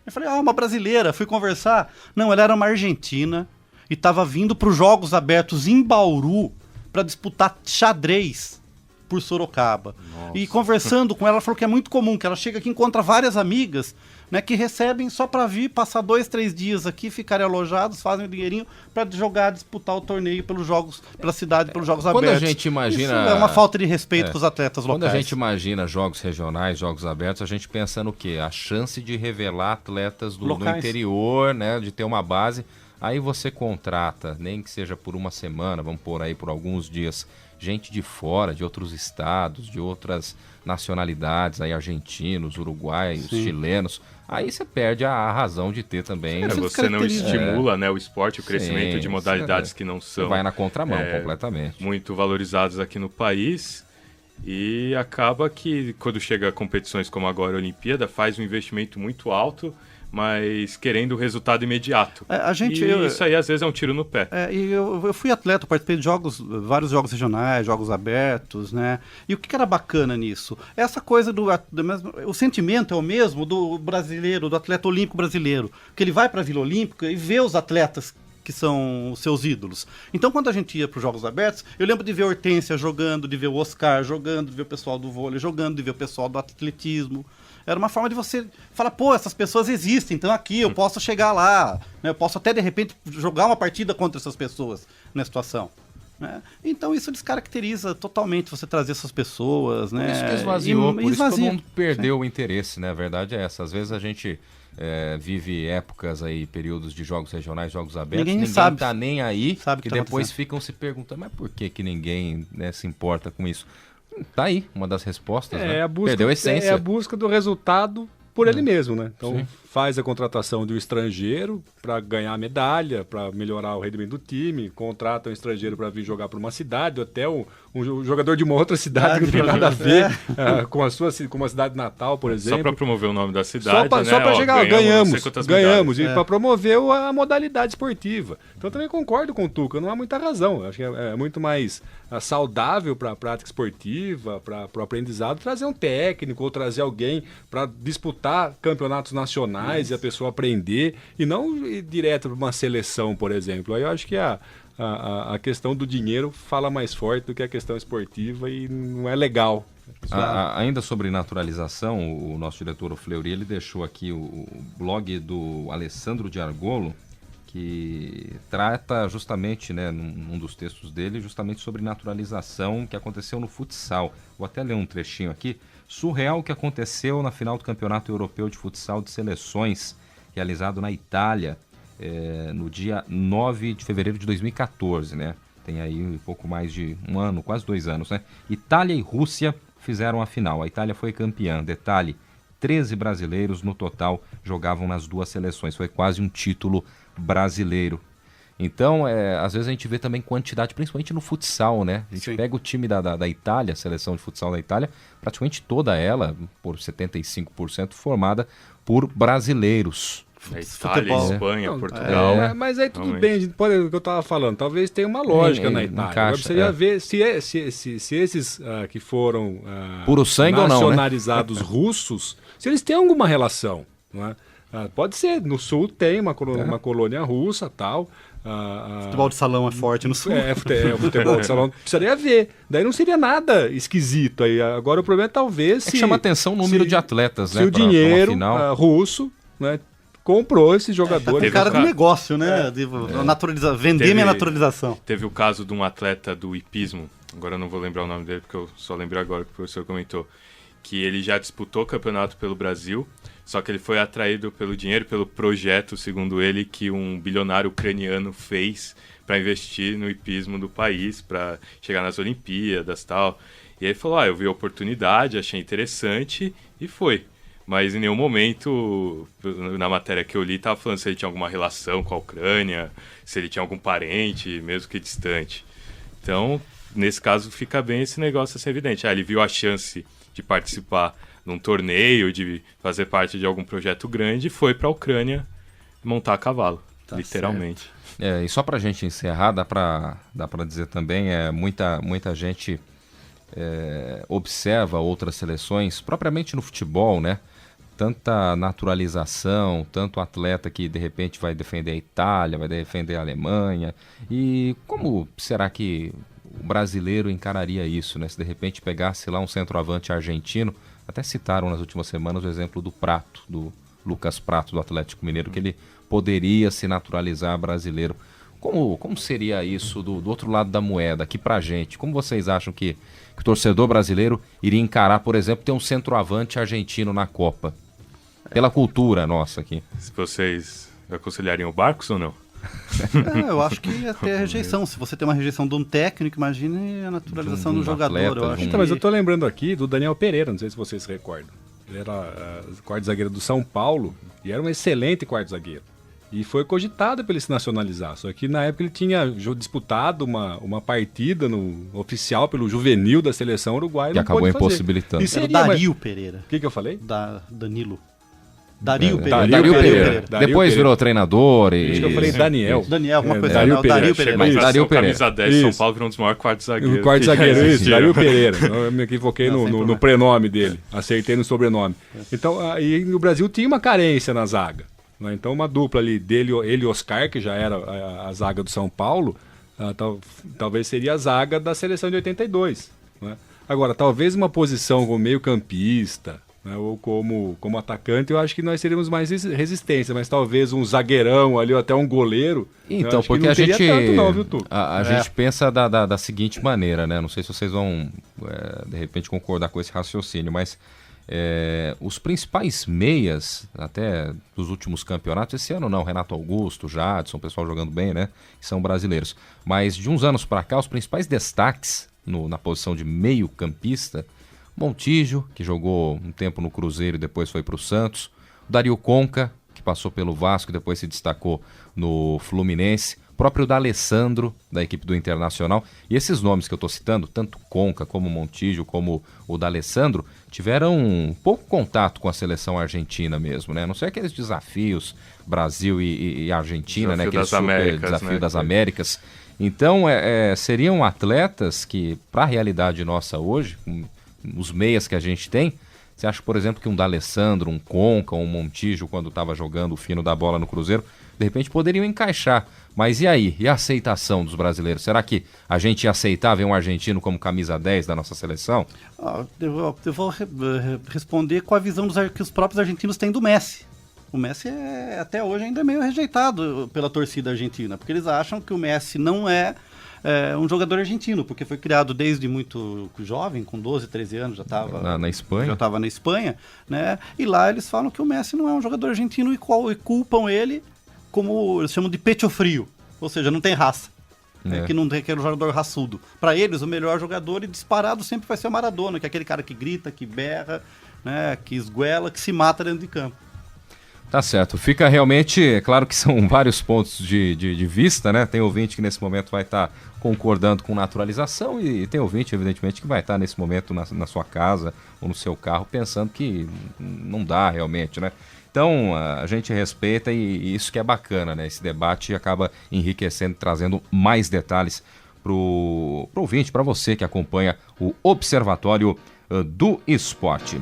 D: Eu falei, uma brasileira, fui conversar. Não, ela era uma argentina e estava vindo para os Jogos Abertos em Bauru para disputar xadrez por Sorocaba. Nossa. E conversando com ela, ela falou que é muito comum, que ela chega aqui e encontra várias amigas, né, que recebem só para vir, passar 2-3 dias aqui, ficarem alojados, fazem o dinheirinho para jogar, disputar o torneio pelos jogos, pela cidade, pelos Jogos Abertos.
B: Quando a gente imagina...
D: Isso é uma falta de respeito com os atletas locais.
B: Quando a gente imagina jogos regionais, Jogos Abertos, a gente pensa no quê? A chance de revelar atletas do interior, né, de ter uma base. Aí você contrata, nem que seja por uma semana, vamos pôr aí por alguns dias, gente de fora, de outros estados, de outras nacionalidades, aí argentinos, uruguaios, chilenos. Aí você perde a razão de ter também.
J: Você não estimula, né, o esporte, o crescimento de modalidades que não são...
B: Vai na contramão completamente.
J: Muito valorizados aqui no país. E acaba que, quando chega a competições como agora a Olimpíada, faz um investimento muito alto, mas querendo o resultado imediato. Isso aí às vezes é um tiro no pé.
D: E eu fui atleta, participei de vários jogos regionais, jogos abertos, né? E o que era bacana nisso? Essa coisa o sentimento é o mesmo do brasileiro, do atleta olímpico brasileiro, que ele vai para a Vila Olímpica e vê os atletas que são os seus ídolos. Então, quando a gente ia para os Jogos Abertos, eu lembro de ver a Hortência jogando, de ver o Oscar jogando, de ver o pessoal do vôlei jogando, de ver o pessoal do atletismo. Era uma forma de você falar, essas pessoas existem, então aqui eu posso chegar lá, né? Eu posso até, de repente, jogar uma partida contra essas pessoas na situação. Né? Então isso descaracteriza totalmente você trazer essas pessoas. Né?
B: Por isso que esvaziou, por isso que todo mundo perdeu o interesse, né? A verdade é essa. Às vezes a gente vive épocas aí, períodos de jogos regionais, jogos abertos, ninguém tá nem aí, que depois ficam se perguntando, mas por que ninguém, né, se importa com isso? Tá aí, uma das respostas, né? Perdeu a essência.
C: É a busca do resultado por ele mesmo, né? Então faz a contratação de um estrangeiro para ganhar medalha, para melhorar o rendimento do time, contrata um estrangeiro para vir jogar para uma cidade, ou até um jogador de uma outra cidade que não tem nada a ver com uma cidade natal, por exemplo.
J: Só para promover o nome da cidade,
C: só para chegar, ganhamos, e para promover a modalidade esportiva. Então eu também concordo com o Tuca, não há muita razão. Acho que é muito mais saudável para a prática esportiva, para o aprendizado, trazer um técnico ou trazer alguém para disputar campeonatos nacionais e a pessoa aprender, e não ir direto para uma seleção, por exemplo. Aí eu acho que a questão do dinheiro fala mais forte do que a questão esportiva e não é legal.
B: Ainda sobre naturalização, o nosso diretor, o Fleury, ele deixou aqui o blog do Alessandro de Argolo, que trata justamente, né, num dos textos dele, justamente sobre naturalização que aconteceu no futsal. Vou até ler um trechinho aqui. Surreal o que aconteceu na final do Campeonato Europeu de Futsal de Seleções, realizado na Itália, no dia 9 de fevereiro de 2014, né? Tem aí um pouco mais de um ano, quase 2 anos, né? Itália e Rússia fizeram a final. A Itália foi campeã. Detalhe, 13 brasileiros no total jogavam nas duas seleções. Foi quase um título brasileiro. Então, às vezes a gente vê também quantidade, principalmente no futsal, né? A gente pega o time da Itália, a seleção de futsal da Itália, praticamente toda ela, por 75%, formada por brasileiros.
J: Na Itália,
D: futebol.
J: Espanha, Portugal.
C: Mas aí tudo
J: realmente.
C: bem, a gente pode, o que eu estava falando, talvez tenha uma lógica na Itália. Agora precisaria ver se esses que foram
B: puro sangue ou não, né?
C: nacionalizados russos, se eles têm alguma relação. Não é? Pode ser, no sul tem uma colônia russa, tal.
D: Futebol de salão é forte no sul.
C: O futebol de salão precisaria ver. Daí não seria nada esquisito. Aí, agora o problema é talvez se...
B: chama atenção o número de atletas, né?
C: Se o dinheiro russo, né, comprou esses jogadores.
D: Tem cara do negócio, né? Vender minha naturalização.
J: Teve o caso de um atleta do hipismo, agora eu não vou lembrar o nome dele, porque eu só lembrei agora que o professor comentou, que ele já disputou campeonato pelo Brasil, só que ele foi atraído pelo dinheiro, pelo projeto, segundo ele, que um bilionário ucraniano fez para investir no hipismo do país, para chegar nas Olimpíadas e tal. E aí ele falou, eu vi a oportunidade, achei interessante e foi. Mas em nenhum momento, na matéria que eu li, estava falando se ele tinha alguma relação com a Ucrânia, se ele tinha algum parente, mesmo que distante. Então, nesse caso, fica bem esse negócio assim evidente. Ele viu a chance de participar num torneio, de fazer parte de algum projeto grande, e foi para a Ucrânia montar a cavalo, literalmente.
B: E só para a gente encerrar, dá para dizer também, muita gente observa outras seleções, propriamente no futebol, né? Tanta naturalização, tanto atleta que de repente vai defender a Itália, vai defender a Alemanha. E como será que o brasileiro encararia isso, né? Se de repente pegasse lá um centroavante argentino, até citaram nas últimas semanas o exemplo do Prato, do Lucas Prato, do Atlético Mineiro, que ele poderia se naturalizar brasileiro. Como seria isso do outro lado da moeda, aqui pra gente? Como vocês acham que o torcedor brasileiro iria encarar, por exemplo, ter um centroavante argentino na Copa? Pela cultura nossa aqui.
J: Se vocês aconselhariam o Barcos ou não?
D: Eu acho que ia ter rejeição. Se você tem uma rejeição de um técnico, imagine a naturalização do jogador.
B: Atleta,
D: eu acho
C: Então, mas eu tô lembrando aqui do Daniel Pereira, não sei se vocês se recordam. Ele era quarto zagueiro do São Paulo e era um excelente quarto zagueiro. E foi cogitado para ele se nacionalizar. Só que na época ele tinha disputado uma partida oficial pelo juvenil da seleção uruguaia.
B: Que acabou impossibilitando.
D: Era o Dario Pereira.
C: O que eu falei?
D: Danilo. Dario Pereira.
B: Dario Pereira. Depois virou treinador e...
C: Acho que eu falei Daniel.
D: Alguma coisa.
C: Dario
D: Dario
C: Pereira.
D: Pereira.
J: Dario Pereira. Camisa 10 de São Paulo virou um dos maiores quartos zagueiros.
C: O quarto zagueiro, isso. Dario Pereira. Eu me equivoquei no prenome dele. Acertei no sobrenome. Então, aí no Brasil tinha uma carência na zaga. Né? Então, uma dupla ali dele, ele e Oscar, que já era a zaga do São Paulo, talvez seria a zaga da seleção de 82. Né? Agora, talvez uma posição como meio-campista, né, ou como atacante, eu acho que nós teríamos mais resistência, mas talvez um zagueirão ali, ou até um goleiro.
B: Então, porque a gente a gente pensa da seguinte maneira, né? Não sei se vocês vão de repente concordar com esse raciocínio, mas os principais meias, até dos últimos campeonatos, esse ano não, Renato Augusto, Jadson, o pessoal jogando bem, né? São brasileiros. Mas de uns anos para cá, os principais destaques na posição de meio-campista, Montijo, que jogou um tempo no Cruzeiro e depois foi para o Santos, o Dario Conca, que passou pelo Vasco e depois se destacou no Fluminense, o próprio D'Alessandro, da equipe do Internacional. E esses nomes que eu estou citando, tanto Conca como Montijo, como o D'Alessandro, tiveram um pouco contato com a seleção argentina mesmo, né? Não sei aqueles desafios Brasil e Argentina, né? Aquele desafio das Américas. Então, seriam atletas que, para a realidade nossa hoje, os meias que a gente tem, você acha, por exemplo, que um D'Alessandro, um Conca, um Montijo, quando estava jogando o fino da bola no Cruzeiro, de repente poderiam encaixar. Mas e aí? E a aceitação dos brasileiros? Será que a gente ia aceitar ver um argentino como camisa 10 da nossa seleção?
D: Eu vou responder com a visão que os próprios argentinos têm do Messi. O Messi até hoje ainda é meio rejeitado pela torcida argentina, porque eles acham que o Messi não é um jogador argentino, porque foi criado desde muito jovem, com 12, 13 anos, já estava
B: na Espanha.
D: Já estava na Espanha, né? E lá eles falam que o Messi não é um jogador argentino e culpam ele como eles chamam de pecho frio, ou seja, não tem raça. Que não tem aquele jogador raçudo. Para eles, o melhor jogador e disparado sempre vai ser o Maradona, que é aquele cara que grita, que berra, né? Que esguela, que se mata dentro de campo.
B: Tá certo. Fica realmente, claro que são vários pontos de vista, né? Tem ouvinte que nesse momento vai estar concordando com naturalização e tem ouvinte, evidentemente, que vai estar nesse momento na sua casa ou no seu carro pensando que não dá realmente, né? Então, a gente respeita e isso que é bacana, né? Esse debate acaba enriquecendo, trazendo mais detalhes pro ouvinte, para você que acompanha o Observatório do Esporte.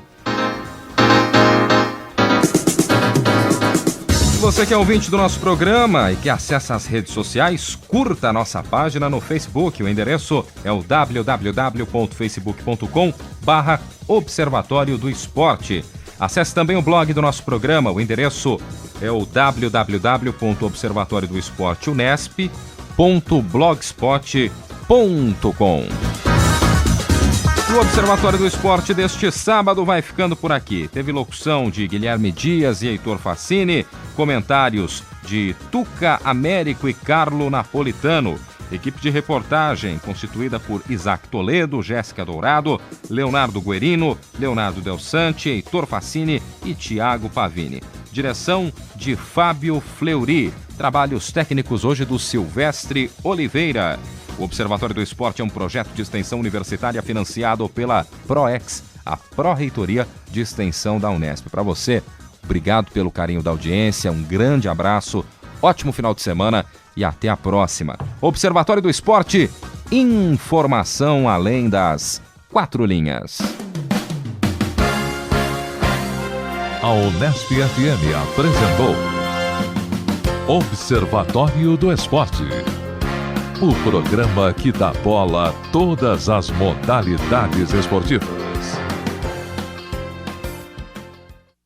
B: Se você que é ouvinte do nosso programa e que acessa as redes sociais, curta a nossa página no Facebook. O endereço é o www.facebook.com/Observatório do Esporte. Acesse também o blog do nosso programa. O endereço é o www.observatoriodoesporteunesp.blogspot.com. O Observatório do Esporte deste sábado vai ficando por aqui. Teve locução de Guilherme Dias e Heitor Facini, comentários de Tuca Américo e Carlo Napolitano, equipe de reportagem constituída por Isaac Toledo, Jéssica Dourado, Leonardo Guerino, Leonardo Del Sante, Heitor Facini e Tiago Pavini. Direção de Fábio Fleury. Trabalhos técnicos hoje do Silvestre Oliveira. O Observatório do Esporte é um projeto de extensão universitária financiado pela ProEx, a Pró-Reitoria de Extensão da Unesp. Para você, obrigado pelo carinho da audiência, um grande abraço, ótimo final de semana e até a próxima. Observatório do Esporte, informação além das 4 linhas.
A: A Unesp FM apresentou Observatório do Esporte. O programa que dá bola a todas as modalidades esportivas.